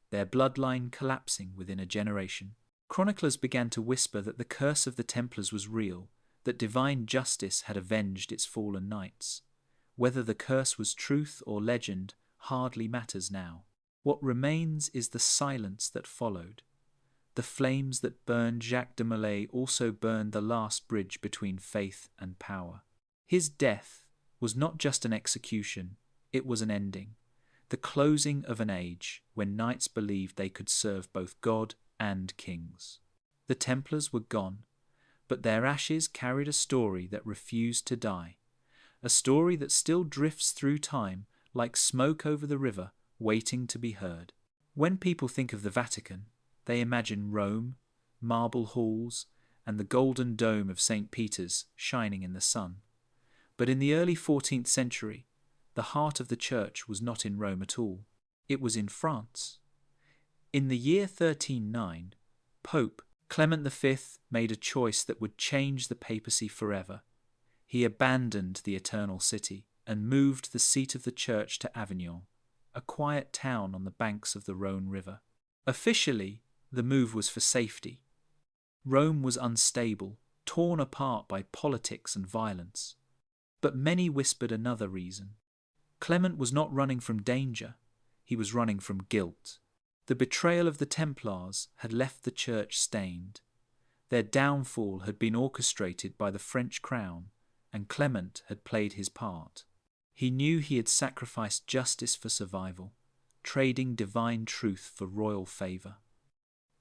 A: their bloodline collapsing within a generation. Chroniclers began to whisper that the curse of the Templars was real, that divine justice had avenged its fallen knights. Whether the curse was truth or legend hardly matters now. What remains is the silence that followed. The flames that burned Jacques de Molay also burned the last bridge between faith and power. His death was not just an execution, it was an ending, the closing of an age when knights believed they could serve both God and kings. The Templars were gone, but their ashes carried a story that refused to die, a story that still drifts through time like smoke over the river, waiting to be heard. When people think of the Vatican, they imagine Rome, marble halls, and the golden dome of St. Peter's shining in the sun. But in the early 14th century, the heart of the church was not in Rome at all. It was in France. In the year 1309, Pope Clement V made a choice that would change the papacy forever. He abandoned the Eternal City and moved the seat of the church to Avignon, a quiet town on the banks of the Rhone River. Officially, the move was for safety. Rome was unstable, torn apart by politics and violence. But many whispered another reason. Clement was not running from danger, he was running from guilt. The betrayal of the Templars had left the church stained. Their downfall had been orchestrated by the French crown, and Clement had played his part. He knew he had sacrificed justice for survival, trading divine truth for royal favour.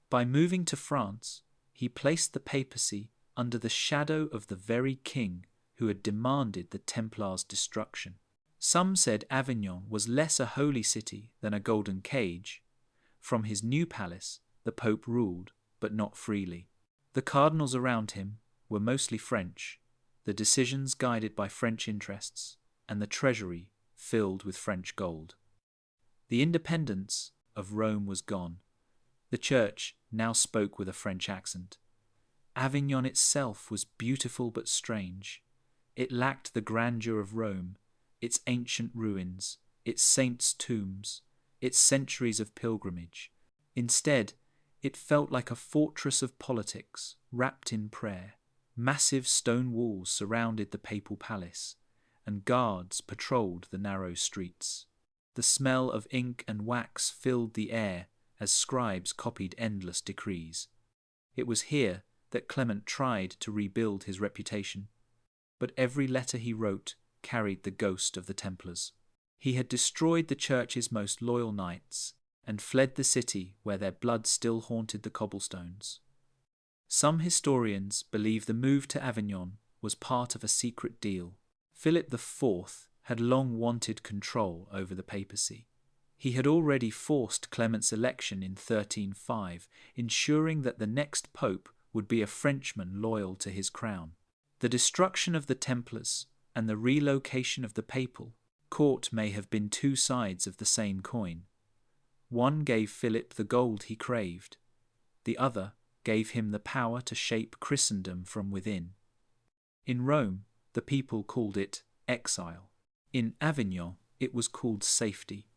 A: By moving to France, he placed the papacy under the shadow of the very king who had demanded the Templars' destruction. Some said Avignon was less a holy city than a golden cage. From his new palace, the Pope ruled, but not freely. The cardinals around him were mostly French, the decisions guided by French interests, and the treasury filled with French gold. The independence of Rome was gone. The church now spoke with a French accent. Avignon itself was beautiful but strange. It lacked the grandeur of Rome, its ancient ruins, its saints' tombs, its centuries of pilgrimage. Instead, it felt like a fortress of politics, wrapped in prayer. Massive stone walls surrounded the papal palace, and guards patrolled the narrow streets. The smell of ink and wax filled the air as scribes copied endless decrees. It was here that Clement tried to rebuild his reputation, but every letter he wrote carried the ghost of the Templars. He had destroyed the church's most loyal knights and fled the city where their blood still haunted the cobblestones. Some historians believe the move to Avignon was part of a secret deal. Philip IV had long wanted control over the papacy. He had already forced Clement's election in 1305, ensuring that the next pope would be a Frenchman loyal to his crown. The destruction of the Templars and the relocation of the papal court may have been two sides of the same coin. One gave Philip the gold he craved. The other gave him the power to shape Christendom from within. In Rome, the people called it exile. In Avignon, it was called safety.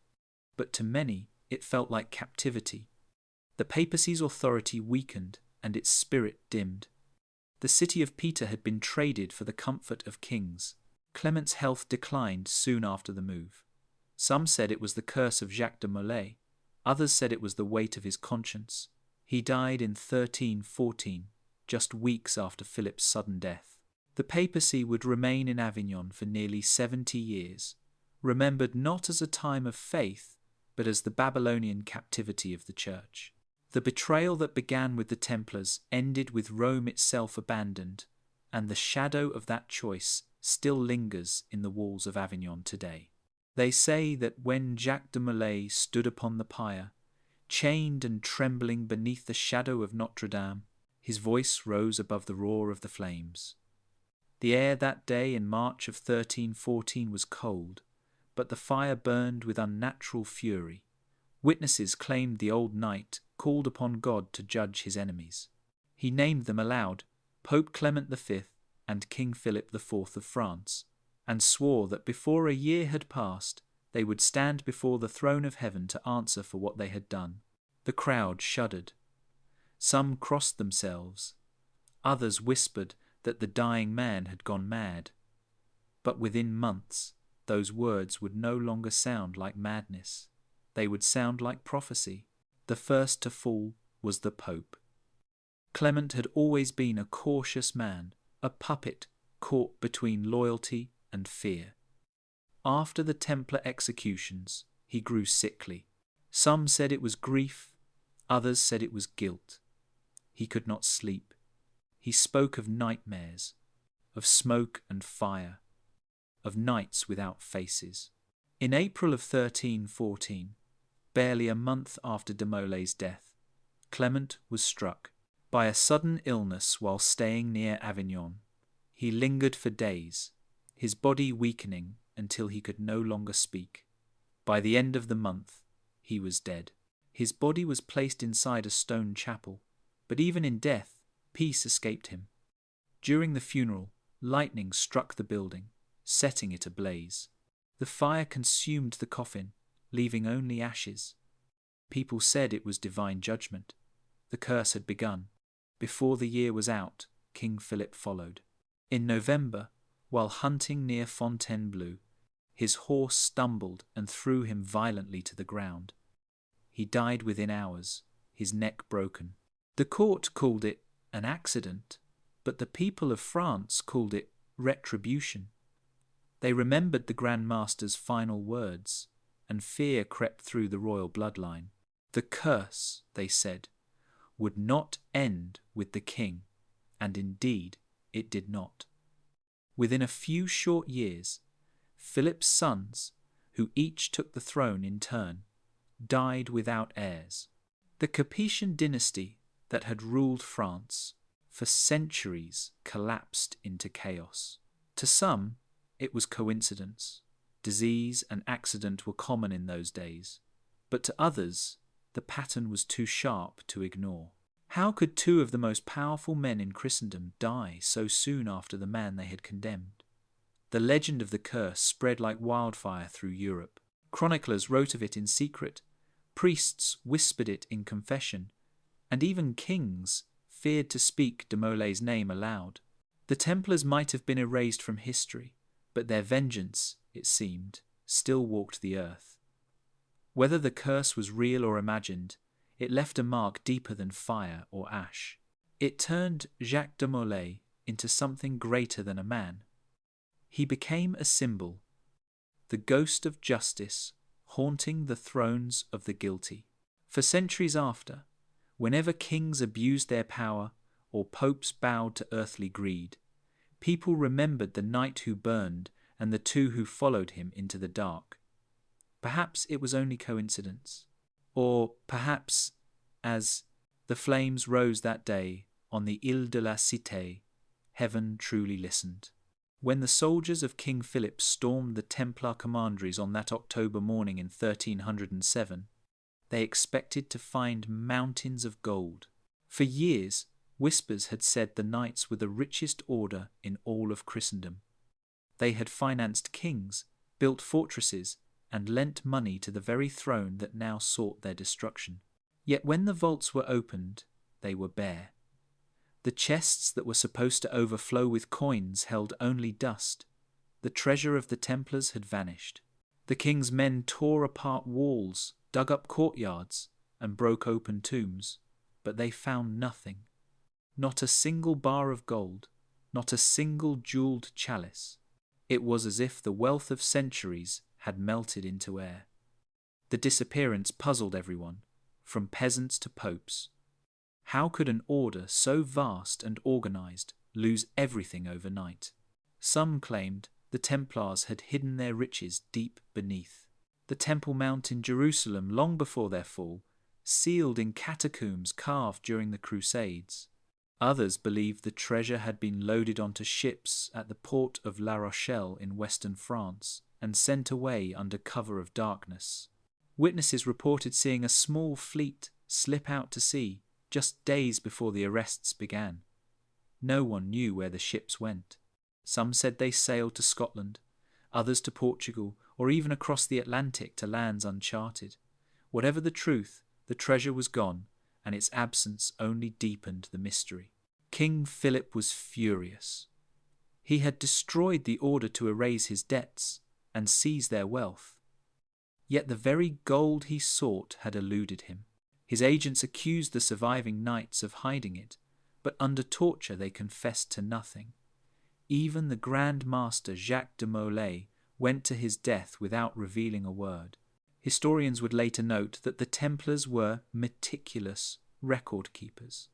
A: But to many, it felt like captivity. The papacy's authority weakened and its spirit dimmed. The city of Peter had been traded for the comfort of kings. Clement's health declined soon after the move. Some said it was the curse of Jacques de Molay. Others said it was the weight of his conscience. He died in 1314, just weeks after Philip's sudden death. The papacy would remain in Avignon for nearly 70 years, remembered not as a time of faith, but as the Babylonian captivity of the Church. The betrayal that began with the Templars ended with Rome itself abandoned, and the shadow of that choice still lingers in the walls of Avignon today. They say that when Jacques de Molay stood upon the pyre, chained and trembling beneath the shadow of Notre Dame, his voice rose above the roar of the flames. The air that day in March of 1314 was cold, but the fire burned with unnatural fury. Witnesses claimed the old knight called upon God to judge his enemies. He named them aloud, Pope Clement V and King Philip IV of France, and swore that before a year had passed, they would stand before the throne of heaven to answer for what they had done. The crowd shuddered. Some crossed themselves. Others whispered that the dying man had gone mad. But within months, those words would no longer sound like madness. They would sound like prophecy. The first to fall was the Pope. Clement had always been a cautious man, a puppet caught between loyalty and fear. After the Templar executions, he grew sickly. Some said it was grief, others said it was guilt. He could not sleep. He spoke of nightmares, of smoke and fire, of nights without faces. In April of 1314, barely a month after de Molay's death, Clement was struck by a sudden illness while staying near Avignon. He lingered for days, his body weakening until he could no longer speak. By the end of the month, he was dead. His body was placed inside a stone chapel, but even in death, peace escaped him. During the funeral, lightning struck the building, setting it ablaze. The fire consumed the coffin, leaving only ashes. People said it was divine judgment. The curse had begun. Before the year was out, King Philip followed. In November, while hunting near Fontainebleau, his horse stumbled and threw him violently to the ground. He died within hours, his neck broken. The court called it an accident, but the people of France called it retribution. They remembered the Grand Master's final words, and fear crept through the royal bloodline. The curse, they said, would not end with the king, and indeed it did not. Within a few short years, Philip's sons, who each took the throne in turn, died without heirs. The Capetian dynasty that had ruled France for centuries collapsed into chaos. To some, it was coincidence. Disease and accident were common in those days, but to others, the pattern was too sharp to ignore. How could two of the most powerful men in Christendom die so soon after the man they had condemned? The legend of the curse spread like wildfire through Europe. Chroniclers wrote of it in secret, priests whispered it in confession, and even kings feared to speak de Molay's name aloud. The Templars might have been erased from history, but their vengeance, it seemed, still walked the earth. Whether the curse was real or imagined, it left a mark deeper than fire or ash. It turned Jacques de Molay into something greater than a man. He became a symbol, the ghost of justice haunting the thrones of the guilty. For centuries after, whenever kings abused their power or popes bowed to earthly greed, people remembered the knight who burned and the two who followed him into the dark. Perhaps it was only coincidence, or perhaps, as the flames rose that day on the Ile de la Cité, heaven truly listened. When the soldiers of King Philip stormed the Templar commanderies on that October morning in 1307, They expected to find mountains of gold. For years, whispers had said the Knights were the richest order in all of Christendom. They had financed kings, built fortresses, and lent money to the very throne that now sought their destruction. Yet when the vaults were opened, they were bare. The chests that were supposed to overflow with coins held only dust. The treasure of the Templars had vanished. The king's men tore apart walls, dug up courtyards, and broke open tombs, but they found nothing. Not a single bar of gold, not a single jewelled chalice. It was as if the wealth of centuries had melted into air. The disappearance puzzled everyone, from peasants to popes. How could an order so vast and organized lose everything overnight? Some claimed the Templars had hidden their riches deep beneath. The Temple Mount in Jerusalem, long before their fall, sealed in catacombs carved during the Crusades. Others believed the treasure had been loaded onto ships at the port of La Rochelle in western France and sent away under cover of darkness. Witnesses reported seeing a small fleet slip out to sea just days before the arrests began. No one knew where the ships went. Some said they sailed to Scotland, others to Portugal, or even across the Atlantic to lands uncharted. Whatever the truth, the treasure was gone, and its absence only deepened the mystery. King Philip was furious. He had destroyed the order to erase his debts and seize their wealth. Yet the very gold he sought had eluded him. His agents accused the surviving knights of hiding it, but under torture they confessed to nothing. Even the Grand Master Jacques de Molay went to his death without revealing a word. Historians would later note that the Templars were meticulous record keepers.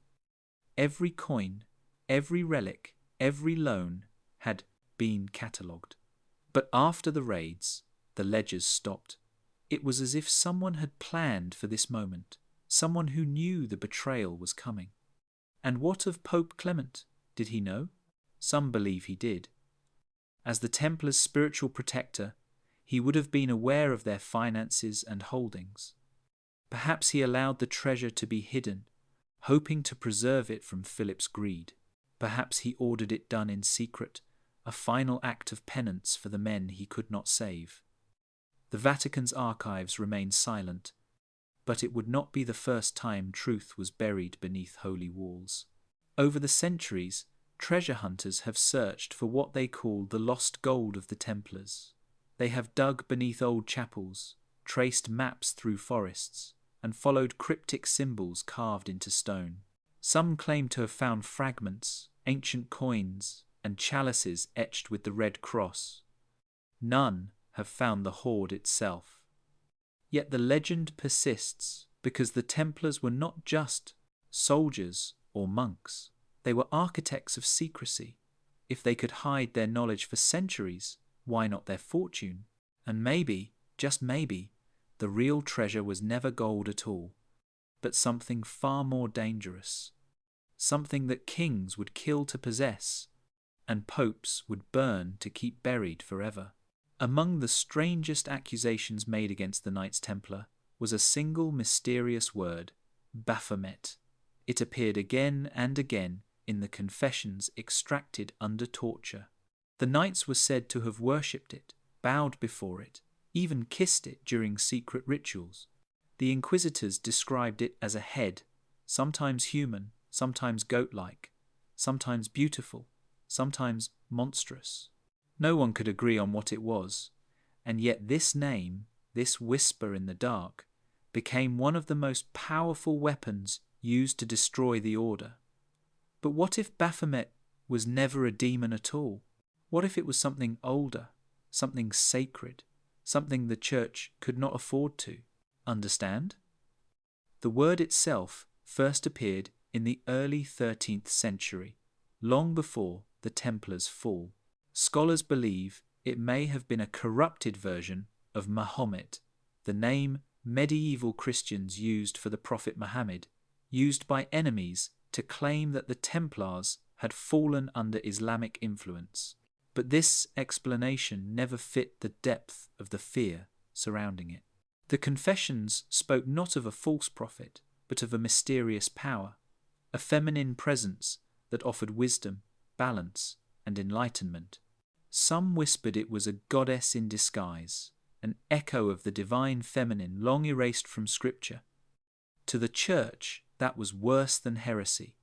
A: Every coin, every relic, every loan had been catalogued. But after the raids, the ledgers stopped. It was as if someone had planned for this moment, someone who knew the betrayal was coming. And what of Pope Clement? Did he know? Some believe he did. As the Templars' spiritual protector, he would have been aware of their finances and holdings. Perhaps he allowed the treasure to be hidden, hoping to preserve it from Philip's greed. Perhaps he ordered it done in secret, a final act of penance for the men he could not save. The Vatican's archives remain silent, but it would not be the first time truth was buried beneath holy walls. Over the centuries, treasure hunters have searched for what they call the lost gold of the Templars. They have dug beneath old chapels, traced maps through forests, and followed cryptic symbols carved into stone. Some claim to have found fragments, ancient coins, and chalices etched with the Red Cross. None have found the hoard itself. Yet the legend persists because the Templars were not just soldiers or monks. They were architects of secrecy. If they could hide their knowledge for centuries, why not their fortune? And maybe, just maybe, the real treasure was never gold at all, but something far more dangerous. Something that kings would kill to possess, and popes would burn to keep buried forever. Among the strangest accusations made against the Knights Templar was a single mysterious word, Baphomet. It appeared again and again in the confessions extracted under torture. The knights were said to have worshipped it, bowed before it, even kissed it during secret rituals. The inquisitors described it as a head, sometimes human, sometimes goat-like, sometimes beautiful, sometimes monstrous. No one could agree on what it was, and yet this name, this whisper in the dark, became one of the most powerful weapons used to destroy the order. But what if Baphomet was never a demon at all? What if it was something older, something sacred, something the church could not afford to understand? The word itself first appeared in the early 13th century, long before the Templars' fall. Scholars believe it may have been a corrupted version of Mahomet, the name medieval Christians used for the Prophet Muhammad, used by enemies to claim that the Templars had fallen under Islamic influence. But this explanation never fit the depth of the fear surrounding it. The confessions spoke not of a false prophet, but of a mysterious power, a feminine presence that offered wisdom, balance, and enlightenment. Some whispered it was a goddess in disguise, an echo of the divine feminine long erased from Scripture. To the Church, that was worse than heresy.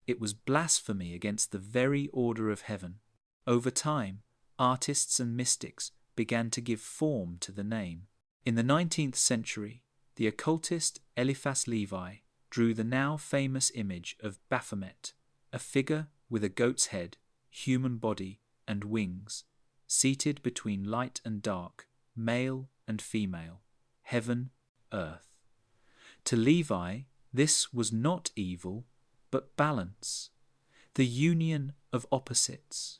A: It was blasphemy against the very order of heaven. Over time, artists and mystics began to give form to the name. In the 19th century, the occultist Eliphas Levi drew the now famous image of Baphomet, a figure with a goat's head, human body, and wings, seated between light and dark, male and female, heaven, earth. To Levi, this was not evil, but balance, the union of opposites,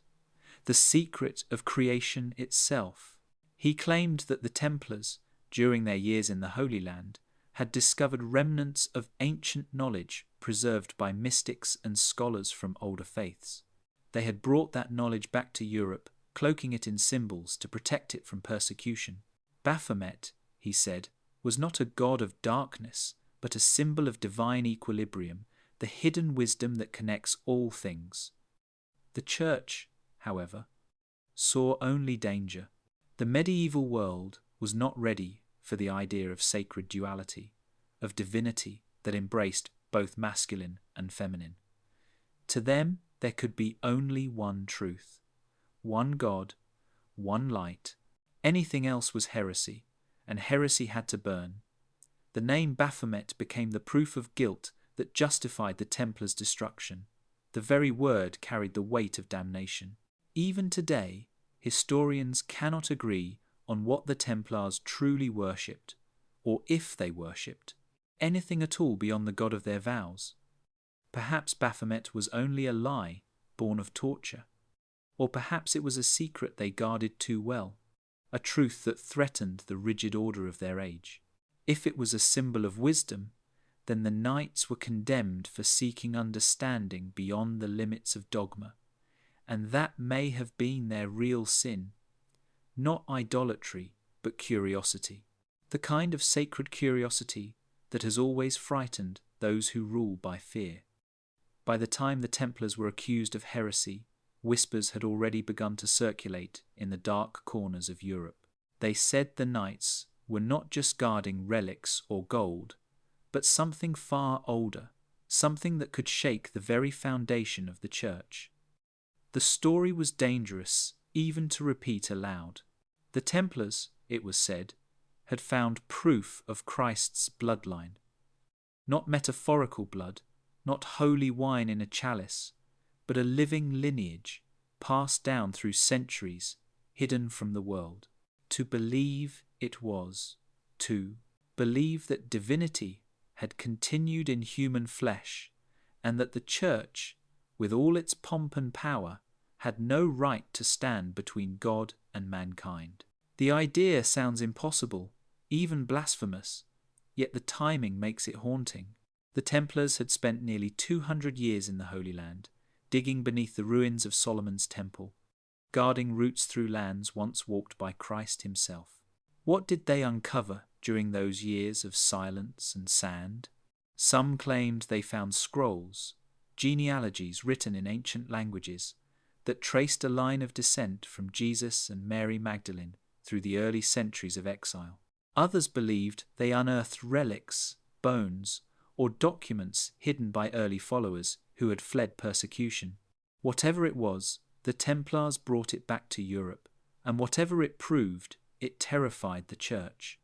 A: the secret of creation itself. He claimed that the Templars, during their years in the Holy Land, had discovered remnants of ancient knowledge preserved by mystics and scholars from older faiths. They had brought that knowledge back to Europe, cloaking it in symbols to protect it from persecution. Baphomet, he said, was not a god of darkness, but a symbol of divine equilibrium, the hidden wisdom that connects all things. The Church, however, saw only danger. The medieval world was not ready for the idea of sacred duality, of divinity that embraced both masculine and feminine. To them, there could be only one truth, one God, one light. Anything else was heresy, and heresy had to burn. The name Baphomet became the proof of guilt that justified the Templars' destruction. The very word carried the weight of damnation. Even today, historians cannot agree on what the Templars truly worshipped, or if they worshipped anything at all beyond the God of their vows. Perhaps Baphomet was only a lie born of torture, or perhaps it was a secret they guarded too well, a truth that threatened the rigid order of their age. If it was a symbol of wisdom, then the knights were condemned for seeking understanding beyond the limits of dogma, and that may have been their real sin, not idolatry, but curiosity, the kind of sacred curiosity that has always frightened those who rule by fear. By the time the Templars were accused of heresy, whispers had already begun to circulate in the dark corners of Europe. They said the knights were not just guarding relics or gold, but something far older, something that could shake the very foundation of the Church. The story was dangerous even to repeat aloud. The Templars, it was said, had found proof of Christ's bloodline. Not metaphorical blood, not holy wine in a chalice, but a living lineage passed down through centuries, hidden from the world. To believe it was, to believe that divinity had continued in human flesh, and that the Church, with all its pomp and power, had no right to stand between God and mankind. The idea sounds impossible, even blasphemous, yet the timing makes it haunting. The Templars had spent nearly 200 years in the Holy Land, digging beneath the ruins of Solomon's Temple, guarding routes through lands once walked by Christ himself. What did they uncover during those years of silence and sand? Some claimed they found scrolls, genealogies written in ancient languages, that traced a line of descent from Jesus and Mary Magdalene through the early centuries of exile. Others believed they unearthed relics, bones, or documents hidden by early followers who had fled persecution. Whatever it was, the Templars brought it back to Europe, and whatever it proved, it terrified the Church.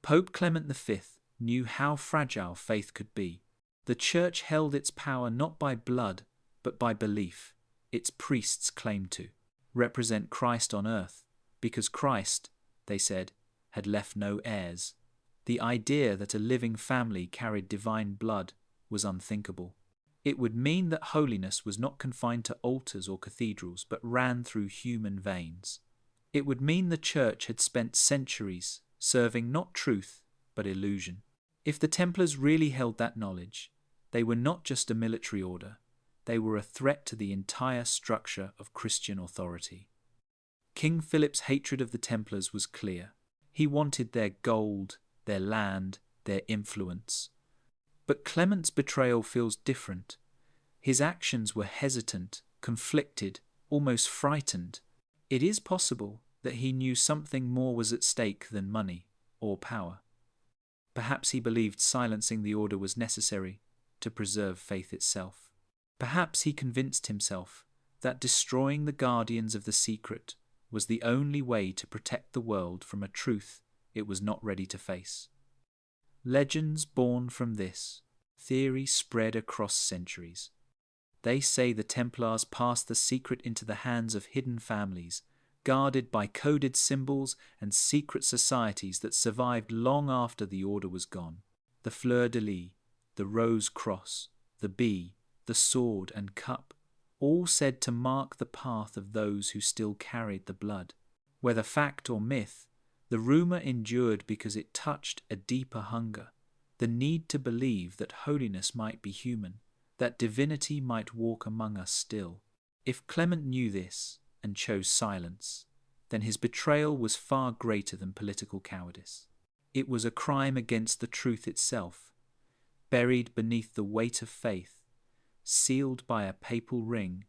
A: Pope Clement V knew how fragile faith could be. The Church held its power not by blood, but by belief. Its priests claimed to represent Christ on earth, because Christ, they said, had left no heirs. The idea that a living family carried divine blood was unthinkable. It would mean that holiness was not confined to altars or cathedrals, but ran through human veins. It would mean the Church had spent centuries serving not truth, but illusion. If the Templars really held that knowledge, they were not just a military order, they were a threat to the entire structure of Christian authority. King Philip's hatred of the Templars was clear. He wanted their gold, their land, their influence. But Clement's betrayal feels different. His actions were hesitant, conflicted, almost frightened. It is possible that he knew something more was at stake than money or power. Perhaps he believed silencing the order was necessary to preserve faith itself. Perhaps he convinced himself that destroying the guardians of the secret was the only way to protect the world from a truth it was not ready to face. Legends born from this theory spread across centuries. They say the Templars passed the secret into the hands of hidden families, guarded by coded symbols and secret societies that survived long after the order was gone. The fleur-de-lis, the rose cross, the bee, the sword and cup, all said to mark the path of those who still carried the blood. Whether fact or myth, the rumour endured because it touched a deeper hunger, the need to believe that holiness might be human, that divinity might walk among us still. If Clement knew this and chose silence, then his betrayal was far greater than political cowardice. It was a crime against the truth itself, buried beneath the weight of faith, sealed by a papal ring,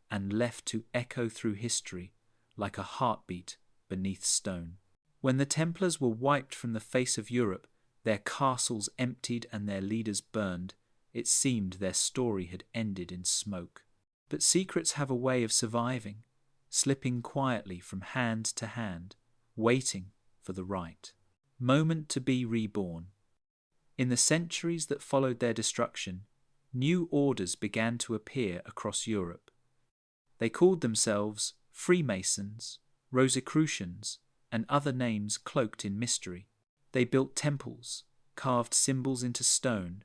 A: and left to echo through history like a heartbeat beneath stone. When the Templars were wiped from the face of Europe, their castles emptied and their leaders burned, it seemed their story had ended in smoke. But secrets have a way of surviving, slipping quietly from hand to hand, waiting for the right moment to be reborn. In the centuries that followed their destruction, new orders began to appear across Europe. They called themselves Freemasons, Rosicrucians, and other names cloaked in mystery. They built temples, carved symbols into stone,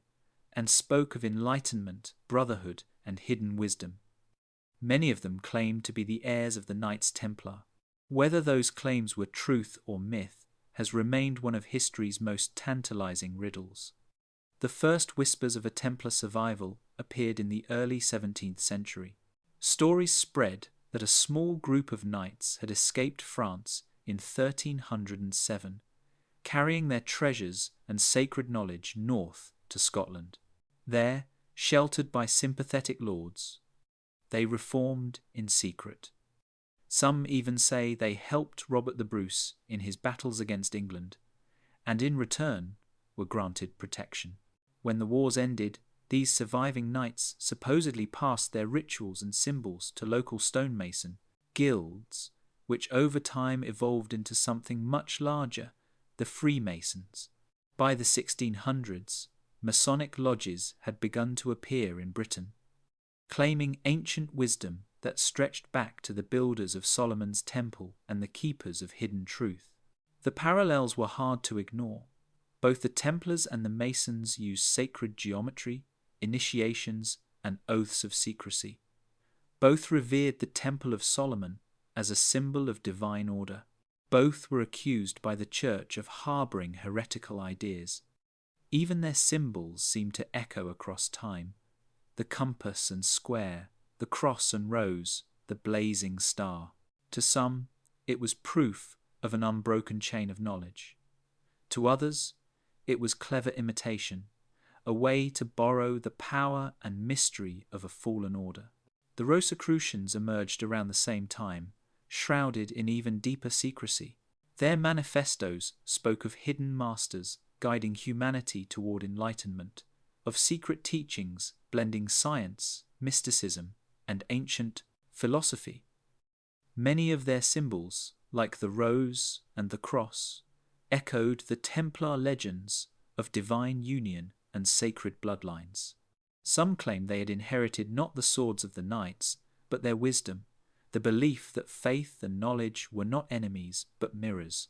A: and spoke of enlightenment, brotherhood, and hidden wisdom. Many of them claimed to be the heirs of the Knights Templar. Whether those claims were truth or myth has remained one of history's most tantalizing riddles. The first whispers of a Templar survival appeared in the early 17th century. Stories spread that a small group of knights had escaped France in 1307, carrying their treasures and sacred knowledge north to Scotland. There, sheltered by sympathetic lords, they reformed in secret. Some even say they helped Robert the Bruce in his battles against England, and in return were granted protection. When the wars ended, these surviving knights supposedly passed their rituals and symbols to local stonemason guilds, which over time evolved into something much larger, the Freemasons. By the 1600s, Masonic lodges had begun to appear in Britain, claiming ancient wisdom that stretched back to the builders of Solomon's Temple and the keepers of hidden truth. The parallels were hard to ignore. Both the Templars and the Masons used sacred geometry, initiations, and oaths of secrecy. Both revered the Temple of Solomon as a symbol of divine order. Both were accused by the Church of harbouring heretical ideas. Even their symbols seemed to echo across time: the compass and square, the cross and rose, the blazing star. To some, it was proof of an unbroken chain of knowledge. To others, it was clever imitation, a way to borrow the power and mystery of a fallen order. The Rosicrucians emerged around the same time, shrouded in even deeper secrecy. Their manifestos spoke of hidden masters guiding humanity toward enlightenment, of secret teachings blending science, mysticism, and ancient philosophy. Many of their symbols, like the rose and the cross, echoed the Templar legends of divine union and sacred bloodlines. Some claimed they had inherited not the swords of the knights, but their wisdom, the belief that faith and knowledge were not enemies but mirrors.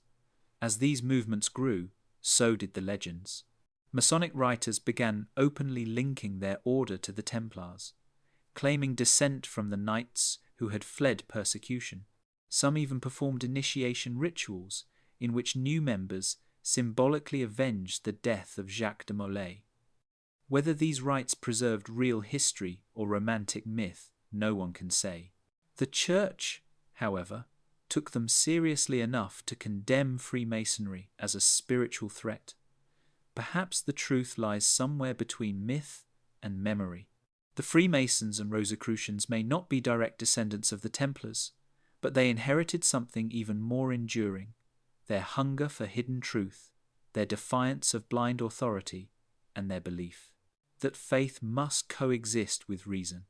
A: As these movements grew, so did the legends. Masonic writers began openly linking their order to the Templars, claiming descent from the knights who had fled persecution. Some even performed initiation rituals in which new members symbolically avenged the death of Jacques de Molay. Whether these rites preserved real history or romantic myth, no one can say. The Church, however, took them seriously enough to condemn Freemasonry as a spiritual threat. Perhaps the truth lies somewhere between myth and memory. The Freemasons and Rosicrucians may not be direct descendants of the Templars, but they inherited something even more enduring: their hunger for hidden truth, their defiance of blind authority, and their belief that faith must coexist with reason.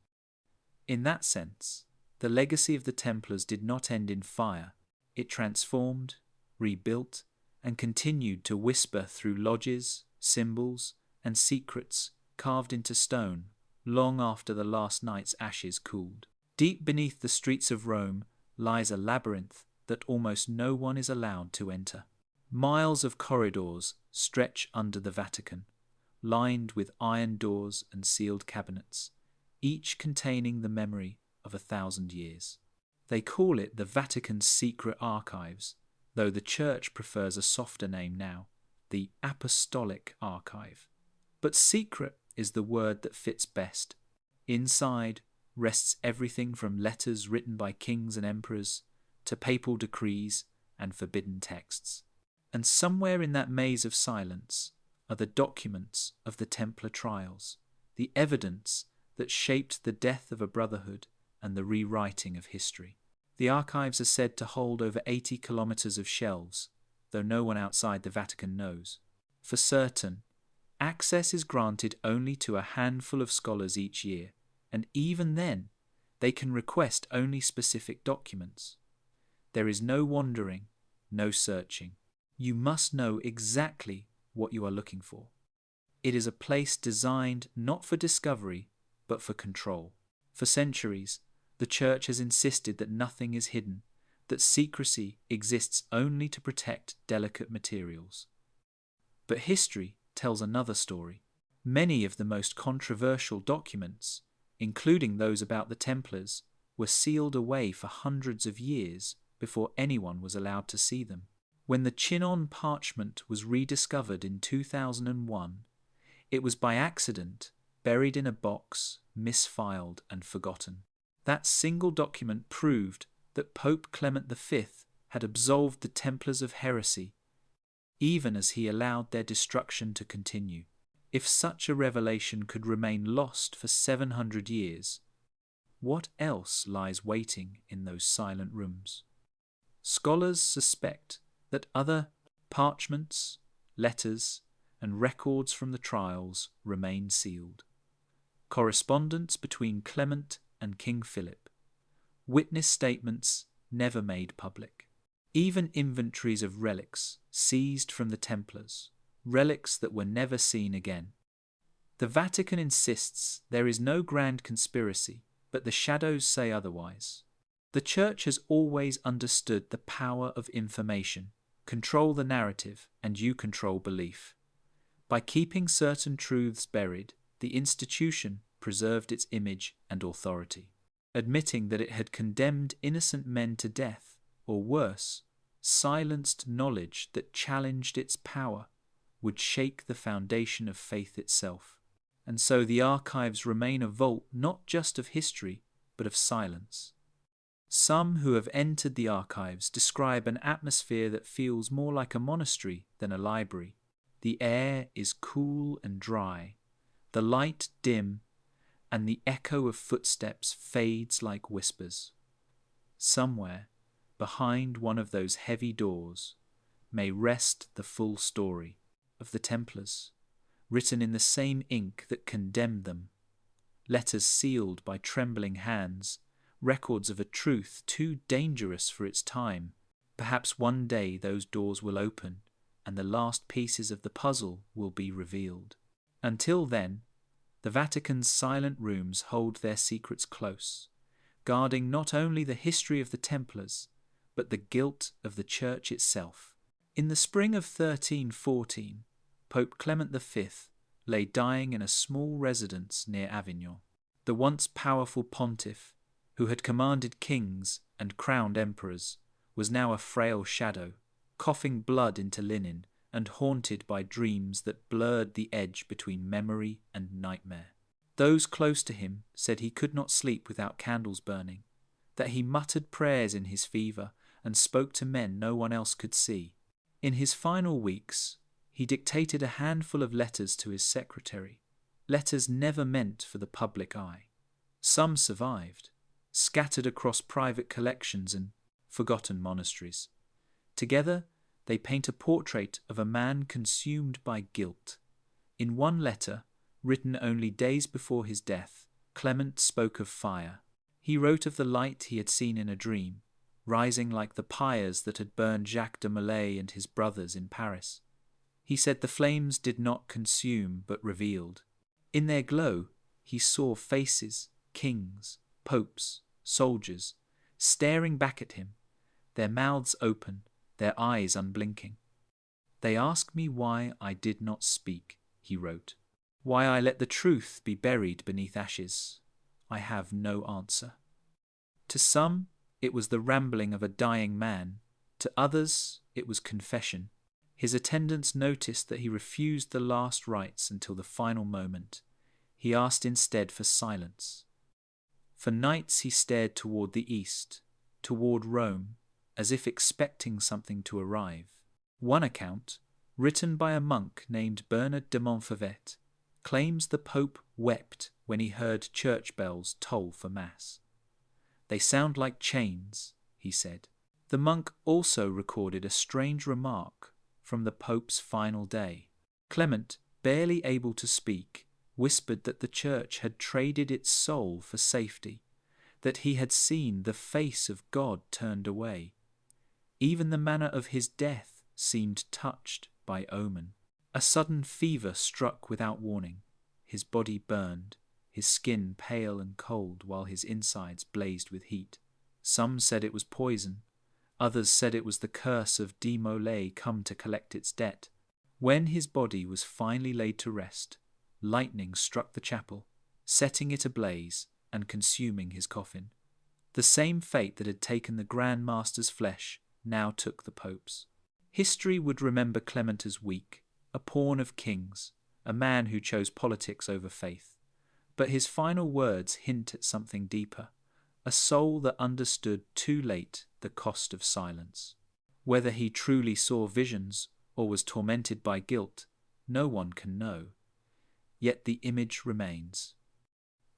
A: In that sense, the legacy of the Templars did not end in fire. It transformed, rebuilt, and continued to whisper through lodges, symbols, and secrets carved into stone long after the last night's ashes cooled. Deep beneath the streets of Rome lies a labyrinth that almost no one is allowed to enter. Miles of corridors stretch under the Vatican, lined with iron doors and sealed cabinets, each containing the memory of 1,000 years. They call it the Vatican's secret archives, though the Church prefers a softer name now, the Apostolic Archive. But secret is the word that fits best. Inside rests everything from letters written by kings and emperors to papal decrees and forbidden texts. And somewhere in that maze of silence are the documents of the Templar trials, the evidence that shaped the death of a brotherhood and the rewriting of history. The archives are said to hold over 80 kilometers of shelves, though no one outside the Vatican knows. For certain, access is granted only to a handful of scholars each year, and even then, they can request only specific documents. There is no wandering, no searching. You must know exactly what you are looking for. It is a place designed not for discovery, but for control. For centuries, the Church has insisted that nothing is hidden, that secrecy exists only to protect delicate materials. But history tells another story. Many of the most controversial documents, including those about the Templars, were sealed away for hundreds of years before anyone was allowed to see them. When the Chinon parchment was rediscovered in 2001, it was by accident buried in a box, misfiled and forgotten. That single document proved that Pope Clement V had absolved the Templars of heresy, even as he allowed their destruction to continue. If such a revelation could remain lost for 700 years, what else lies waiting in those silent rooms? Scholars suspect that other parchments, letters, and records from the trials remain sealed. Correspondence between Clement and King Philip, witness statements never made public, even inventories of relics seized from the Templars, relics that were never seen again. The Vatican insists there is no grand conspiracy, but the shadows say otherwise. The Church has always understood the power of information. Control the narrative, and you control belief. By keeping certain truths buried, the institution preserved its image and authority. Admitting that it had condemned innocent men to death, or worse, silenced knowledge that challenged its power, would shake the foundation of faith itself. And so the archives remain a vault not just of history, but of silence. Some who have entered the archives describe an atmosphere that feels more like a monastery than a library. The air is cool and dry, the light dim, and the echo of footsteps fades like whispers. Somewhere, behind one of those heavy doors, may rest the full story of the Templars, written in the same ink that condemned them, letters sealed by trembling hands, records of a truth too dangerous for its time. Perhaps one day those doors will open, and the last pieces of the puzzle will be revealed. Until then, the Vatican's silent rooms hold their secrets close, guarding not only the history of the Templars, but the guilt of the Church itself. In the spring of 1314, Pope Clement V lay dying in a small residence near Avignon. The once powerful pontiff, who had commanded kings and crowned emperors, was now a frail shadow, coughing blood into linen and haunted by dreams that blurred the edge between memory and nightmare. Those close to him said he could not sleep without candles burning, that he muttered prayers in his fever and spoke to men no one else could see. In his final weeks, He dictated a handful of letters to his secretary, letters never meant for the public eye. Some survived, scattered across private collections and forgotten monasteries. Together, they paint a portrait of a man consumed by guilt. In one letter, written only days before his death, Clement spoke of fire. He wrote of the light he had seen in a dream, rising like the pyres that had burned Jacques de Molay and his brothers in Paris. He said the flames did not consume but revealed. In their glow, he saw faces, kings, popes, soldiers, staring back at him, their mouths open, their eyes unblinking. They ask me why I did not speak, he wrote, why I let the truth be buried beneath ashes. I have no answer. To some, it was the rambling of a dying man. To others, it was confession. His attendants noticed that he refused the last rites until the final moment. He asked instead for silence. For nights he stared toward the east, toward Rome, as if expecting something to arrive. One account, written by a monk named Bernard de Montfavet, claims the Pope wept when he heard church bells toll for Mass. They sound like chains, he said. The monk also recorded a strange remark from the Pope's final day. Clement, barely able to speak, whispered that the church had traded its soul for safety, that he had seen the face of God turned away. Even the manner of his death seemed touched by omen. A sudden fever struck without warning. His body burned, his skin pale and cold while his insides blazed with heat. Some said it was poison. Others said it was the curse of de Molay come to collect its debt. When his body was finally laid to rest, lightning struck the chapel, setting it ablaze and consuming his coffin. The same fate that had taken the Grand Master's flesh now took the Pope's. History would remember Clement as weak, a pawn of kings, a man who chose politics over faith. But his final words hint at something deeper, a soul that understood too late the cost of silence. Whether he truly saw visions or was tormented by guilt, no one can know. Yet the image remains.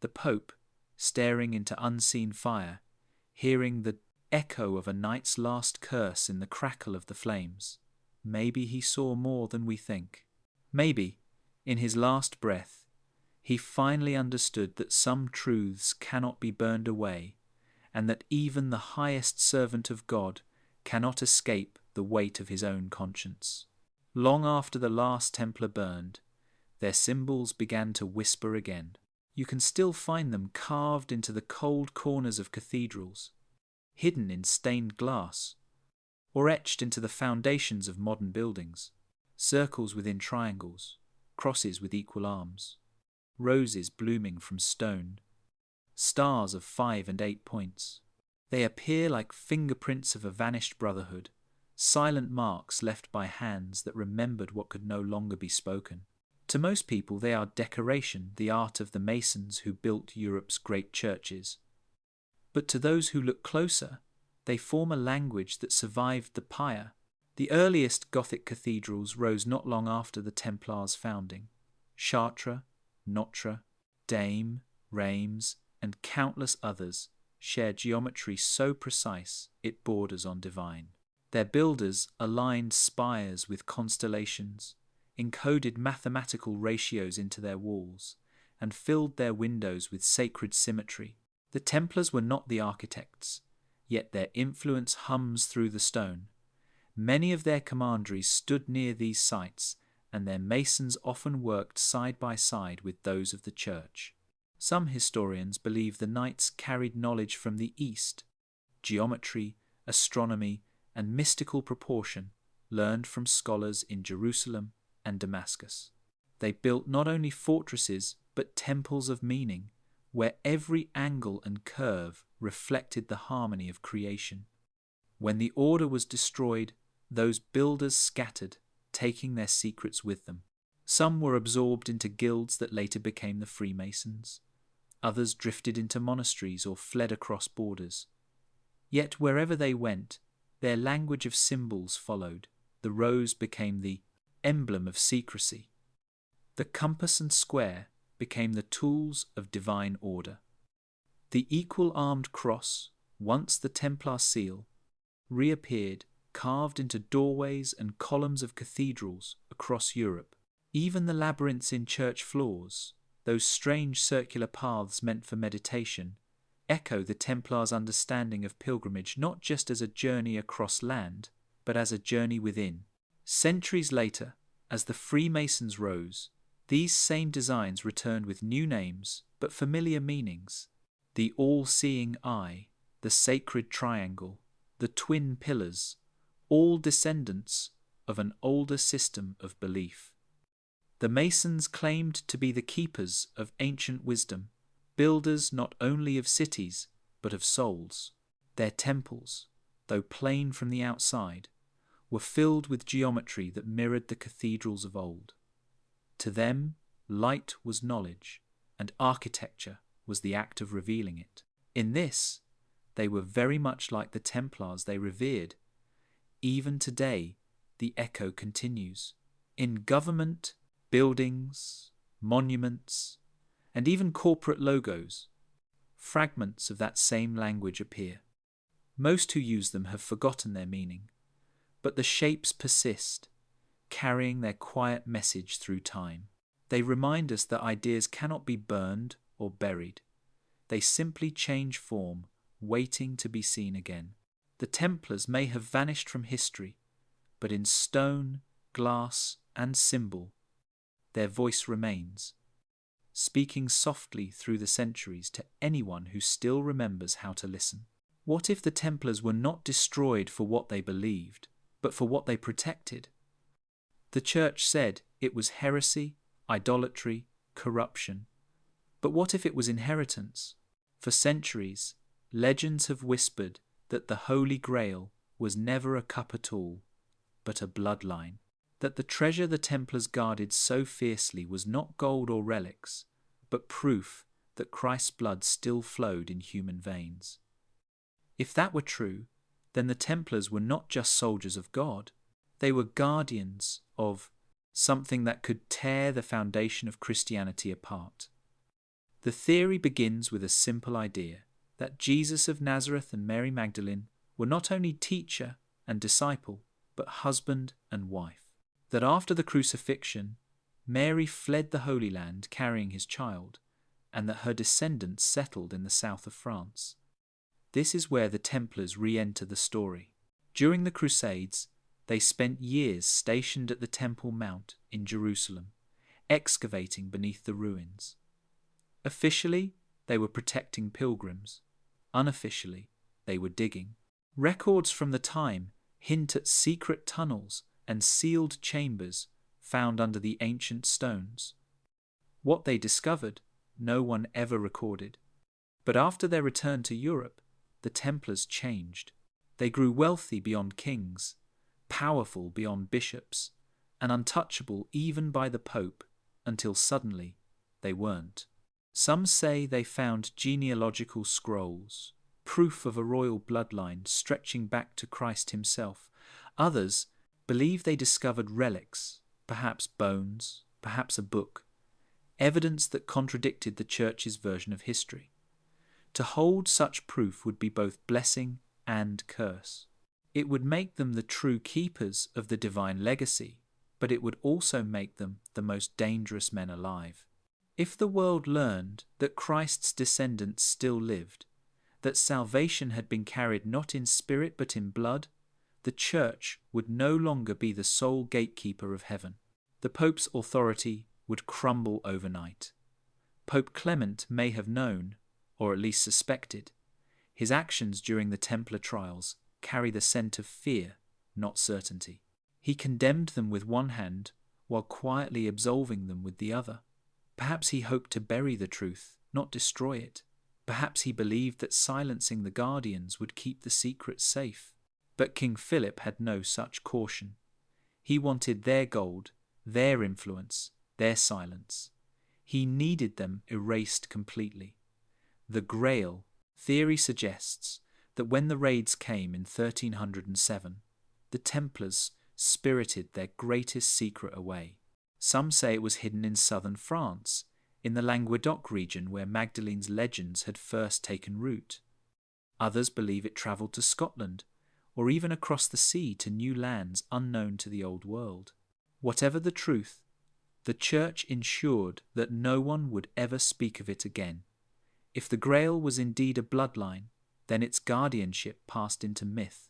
A: The Pope, staring into unseen fire, hearing the echo of a knight's last curse in the crackle of the flames. Maybe he saw more than we think. Maybe, in his last breath, he finally understood that some truths cannot be burned away, and that even the highest servant of God cannot escape the weight of his own conscience. Long after the last Templar burned, their symbols began to whisper again. You can still find them carved into the cold corners of cathedrals, hidden in stained glass, or etched into the foundations of modern buildings. Circles within triangles, crosses with equal arms, roses blooming from stone, stars of 5 and 8 points. They appear like fingerprints of a vanished brotherhood, silent marks left by hands that remembered what could no longer be spoken. To most people they are decoration, the art of the masons who built Europe's great churches. But to those who look closer, they form a language that survived the pyre. The earliest Gothic cathedrals rose not long after the Templars' founding. Chartres, Notre Dame, Reims, and countless others share geometry so precise it borders on divine. Their builders aligned spires with constellations, encoded mathematical ratios into their walls, and filled their windows with sacred symmetry. The Templars were not the architects, yet their influence hums through the stone. Many of their commanderies stood near these sites, and their masons often worked side by side with those of the church. Some historians believe the knights carried knowledge from the East, geometry, astronomy, and mystical proportion learned from scholars in Jerusalem and Damascus. They built not only fortresses but temples of meaning, where every angle and curve reflected the harmony of creation. When the order was destroyed, those builders scattered, taking their secrets with them. Some were absorbed into guilds that later became the Freemasons. Others drifted into monasteries or fled across borders. Yet wherever they went, their language of symbols followed. The rose became the emblem of secrecy. The compass and square became the tools of divine order. The equal-armed cross, once the Templar seal, reappeared carved into doorways and columns of cathedrals across Europe. Even the labyrinths in church floors, those strange circular paths meant for meditation, echo the Templars' understanding of pilgrimage not just as a journey across land, but as a journey within. Centuries later, as the Freemasons rose, these same designs returned with new names but familiar meanings. The all-seeing eye, the sacred triangle, the twin pillars, all descendants of an older system of belief. The Masons claimed to be the keepers of ancient wisdom, builders not only of cities but of souls. Their temples, though plain from the outside, were filled with geometry that mirrored the cathedrals of old. To them, light was knowledge, and architecture was the act of revealing it. In this, they were very much like the Templars they revered. Even today, the echo continues. In government, buildings, monuments, and even corporate logos, fragments of that same language appear. Most who use them have forgotten their meaning, but the shapes persist, carrying their quiet message through time. They remind us that ideas cannot be burned or buried. They simply change form, waiting to be seen again. The Templars may have vanished from history, but in stone, glass, and symbol, their voice remains, speaking softly through the centuries to anyone who still remembers how to listen. What if the Templars were not destroyed for what they believed, but for what they protected? The Church said it was heresy, idolatry, corruption. But what if it was inheritance? For centuries, legends have whispered that the Holy Grail was never a cup at all, but a bloodline. That the treasure the Templars guarded so fiercely was not gold or relics, but proof that Christ's blood still flowed in human veins. If that were true, then the Templars were not just soldiers of God. They were guardians of something that could tear the foundation of Christianity apart. The theory begins with a simple idea that Jesus of Nazareth and Mary Magdalene were not only teacher and disciple, but husband and wife. That after the crucifixion, Mary fled the Holy Land carrying his child, and that her descendants settled in the south of France. This is where the Templars re-enter the story. During the Crusades, they spent years stationed at the Temple Mount in Jerusalem, excavating beneath the ruins. Officially, they were protecting pilgrims. Unofficially, they were digging. Records from the time hint at secret tunnels and sealed chambers found under the ancient stones. What they discovered, no one ever recorded. But after their return to Europe, the Templars changed. They grew wealthy beyond kings, powerful beyond bishops, and untouchable even by the Pope, until suddenly they weren't. Some say they found genealogical scrolls, proof of a royal bloodline stretching back to Christ himself. Others believe they discovered relics, perhaps bones, perhaps a book, evidence that contradicted the Church's version of history. To hold such proof would be both blessing and curse. It would make them the true keepers of the divine legacy, but it would also make them the most dangerous men alive. If the world learned that Christ's descendants still lived, that salvation had been carried not in spirit but in blood, the Church would no longer be the sole gatekeeper of heaven. The Pope's authority would crumble overnight. Pope Clement may have known, or at least suspected. His actions during the Templar trials carry the scent of fear, not certainty. He condemned them with one hand while quietly absolving them with the other. Perhaps he hoped to bury the truth, not destroy it. Perhaps he believed that silencing the guardians would keep the secret safe. But King Philip had no such caution. He wanted their gold, their influence, their silence. He needed them erased completely. The Grail theory suggests that when the raids came in 1307, the Templars spirited their greatest secret away. Some say it was hidden in southern France, in the Languedoc region where Magdalene's legends had first taken root. Others believe it travelled to Scotland, or even across the sea to new lands unknown to the Old World. Whatever the truth, the Church ensured that no one would ever speak of it again. If the Grail was indeed a bloodline, then its guardianship passed into myth.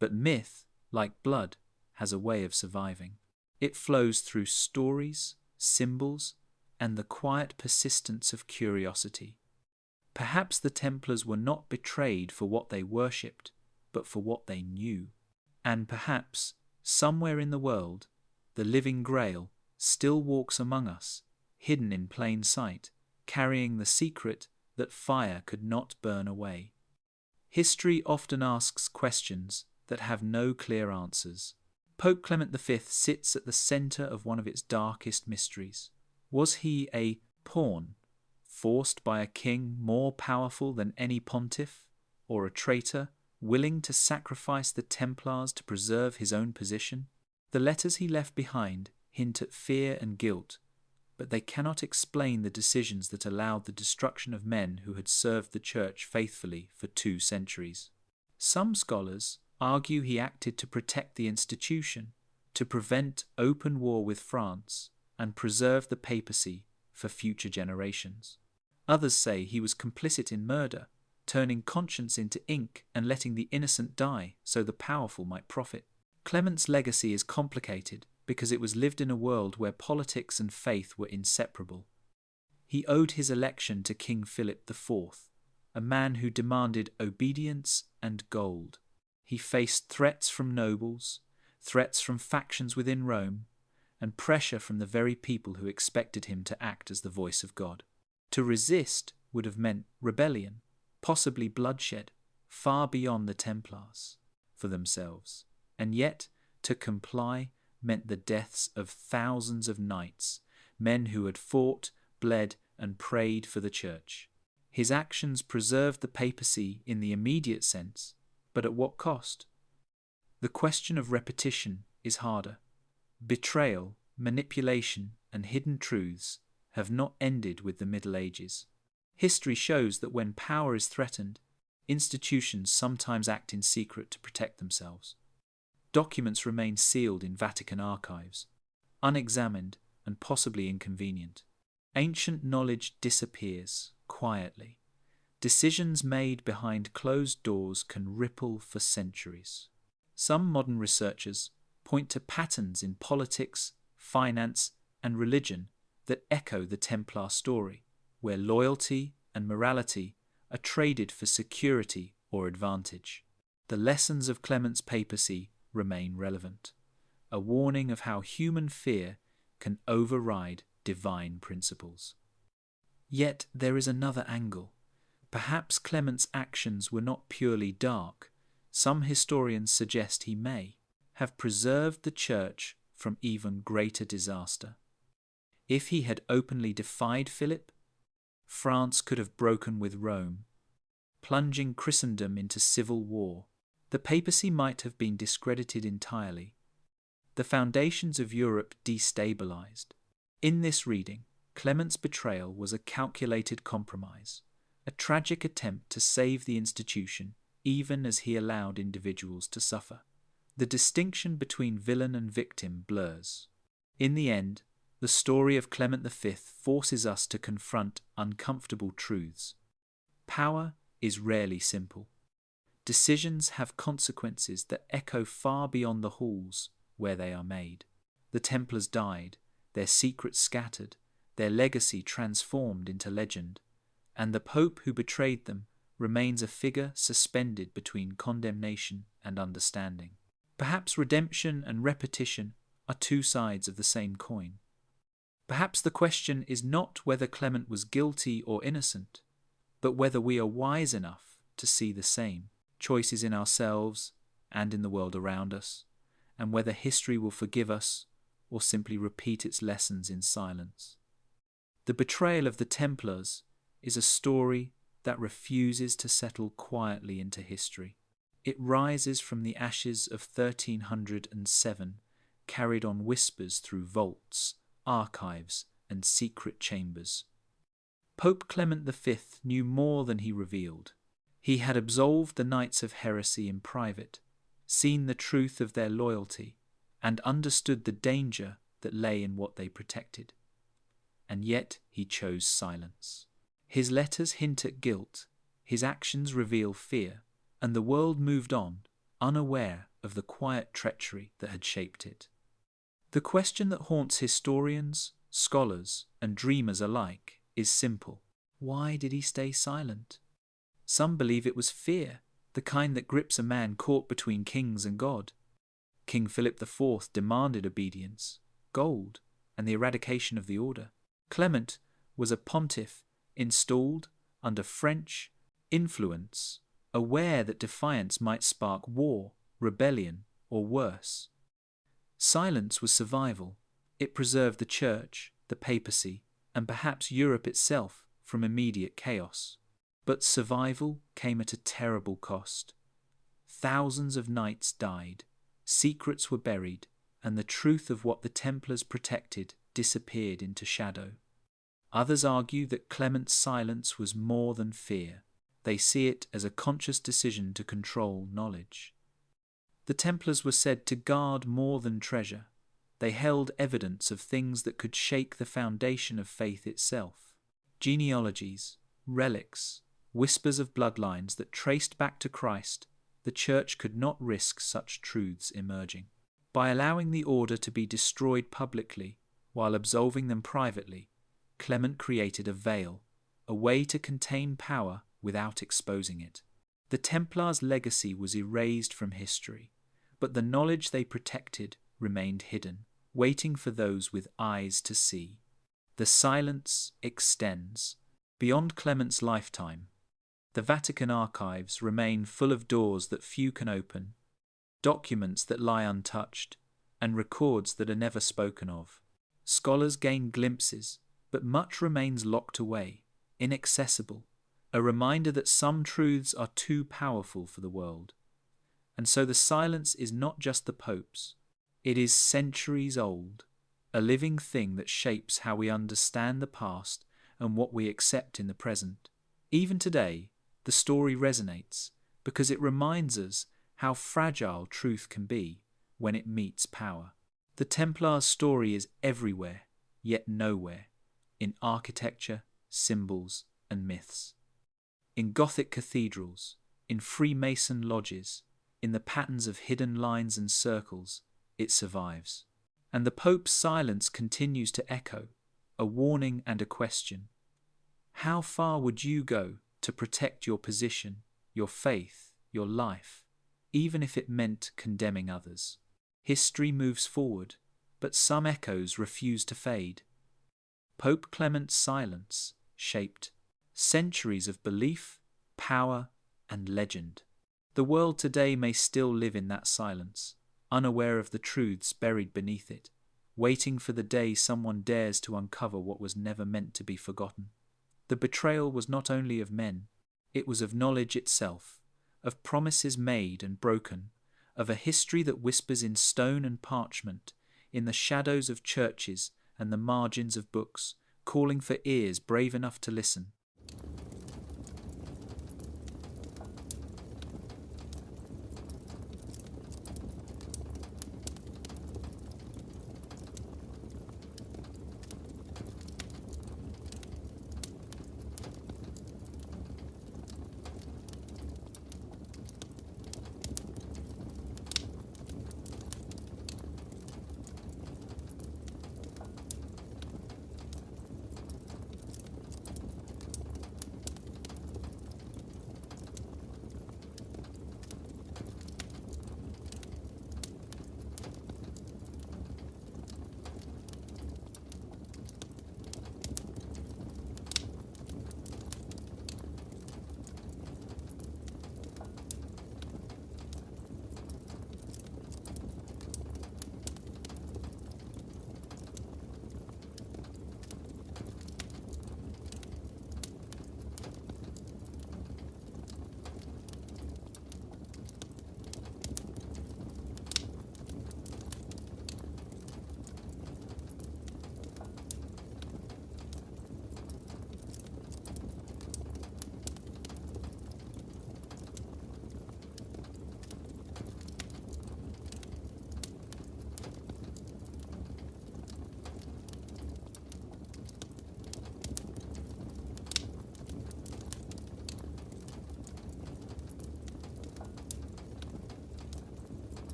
A: But myth, like blood, has a way of surviving. It flows through stories, symbols, and the quiet persistence of curiosity. Perhaps the Templars were not betrayed for what they worshipped, but for what they knew. And perhaps, somewhere in the world, the living Grail still walks among us, hidden in plain sight, carrying the secret that fire could not burn away. History often asks questions that have no clear answers. Pope Clement V sits at the centre of one of its darkest mysteries. Was he a pawn, forced by a king more powerful than any pontiff, or a traitor, willing to sacrifice the Templars to preserve his own position? The letters he left behind hint at fear and guilt, but they cannot explain the decisions that allowed the destruction of men who had served the Church faithfully for 2 centuries. Some scholars argue he acted to protect the institution, to prevent open war with France, and preserve the papacy for future generations. Others say he was complicit in murder, turning conscience into ink and letting the innocent die so the powerful might profit. Clement's legacy is complicated because it was lived in a world where politics and faith were inseparable. He owed his election to King Philip IV, a man who demanded obedience and gold. He faced threats from nobles, threats from factions within Rome, and pressure from the very people who expected him to act as the voice of God. To resist would have meant rebellion, possibly bloodshed, far beyond the Templars for themselves. And yet, to comply meant the deaths of thousands of knights, men who had fought, bled, and prayed for the Church. His actions preserved the papacy in the immediate sense, but at what cost? The question of repetition is harder. Betrayal, manipulation, and hidden truths have not ended with the Middle Ages. History shows that when power is threatened, institutions sometimes act in secret to protect themselves. Documents remain sealed in Vatican archives, unexamined and possibly inconvenient. Ancient knowledge disappears quietly. Decisions made behind closed doors can ripple for centuries. Some modern researchers point to patterns in politics, finance, and religion that echo the Templar story, where loyalty and morality are traded for security or advantage. The lessons of Clement's papacy remain relevant, a warning of how human fear can override divine principles. Yet there is another angle. Perhaps Clement's actions were not purely dark. Some historians suggest he may have preserved the Church from even greater disaster. If he had openly defied Philip, France could have broken with Rome, plunging Christendom into civil war. The papacy might have been discredited entirely, the foundations of Europe destabilized. In this reading, Clement's betrayal was a calculated compromise, a tragic attempt to save the institution even as he allowed individuals to suffer. The distinction between villain and victim blurs. In the end, the story of Clement V forces us to confront uncomfortable truths. Power is rarely simple. Decisions have consequences that echo far beyond the halls where they are made. The Templars died, their secrets scattered, their legacy transformed into legend, and the Pope who betrayed them remains a figure suspended between condemnation and understanding. Perhaps redemption and repetition are 2 sides of the same coin. Perhaps the question is not whether Clement was guilty or innocent, but whether we are wise enough to see the same choices in ourselves and in the world around us, and whether history will forgive us or simply repeat its lessons in silence. The betrayal of the Templars is a story that refuses to settle quietly into history. It rises from the ashes of 1307, carried on whispers through vaults, archives, and secret chambers. Pope Clement V knew more than he revealed. He had absolved the Knights of heresy in private, seen the truth of their loyalty, and understood the danger that lay in what they protected. And yet he chose silence. His letters hint at guilt, his actions reveal fear, and the world moved on, unaware of the quiet treachery that had shaped it. The question that haunts historians, scholars, and dreamers alike is simple. Why did he stay silent? Some believe it was fear, the kind that grips a man caught between kings and God. King Philip IV demanded obedience, gold, and the eradication of the order. Clement was a pontiff installed under French influence, aware that defiance might spark war, rebellion, or worse. Silence was survival. It preserved the Church, the papacy, and perhaps Europe itself from immediate chaos. But survival came at a terrible cost. Thousands of knights died, secrets were buried, and the truth of what the Templars protected disappeared into shadow. Others argue that Clement's silence was more than fear. They see it as a conscious decision to control knowledge. The Templars were said to guard more than treasure. They held evidence of things that could shake the foundation of faith itself. Genealogies, relics, whispers of bloodlines that traced back to Christ, the Church could not risk such truths emerging. By allowing the order to be destroyed publicly while absolving them privately, Clement created a veil, a way to contain power without exposing it. The Templars' legacy was erased from history, but the knowledge they protected remained hidden, waiting for those with eyes to see. The silence extends. Beyond Clement's lifetime, the Vatican archives remain full of doors that few can open, documents that lie untouched, and records that are never spoken of. Scholars gain glimpses, but much remains locked away, inaccessible, a reminder that some truths are too powerful for the world. And so the silence is not just the Pope's, it is centuries old, a living thing that shapes how we understand the past and what we accept in the present. Even today, the story resonates because it reminds us how fragile truth can be when it meets power. The Templars' story is everywhere, yet nowhere, in architecture, symbols, and myths. In Gothic cathedrals, in Freemason lodges, in the patterns of hidden lines and circles, it survives. And the Pope's silence continues to echo, a warning and a question. How far would you go to protect your position, your faith, your life, even if it meant condemning others? History moves forward, but some echoes refuse to fade. Pope Clement's silence shaped centuries of belief, power, and legend. The world today may still live in that silence, unaware of the truths buried beneath it, waiting for the day someone dares to uncover what was never meant to be forgotten. The betrayal was not only of men, it was of knowledge itself, of promises made and broken, of a history that whispers in stone and parchment, in the shadows of churches and the margins of books, calling for ears brave enough to listen.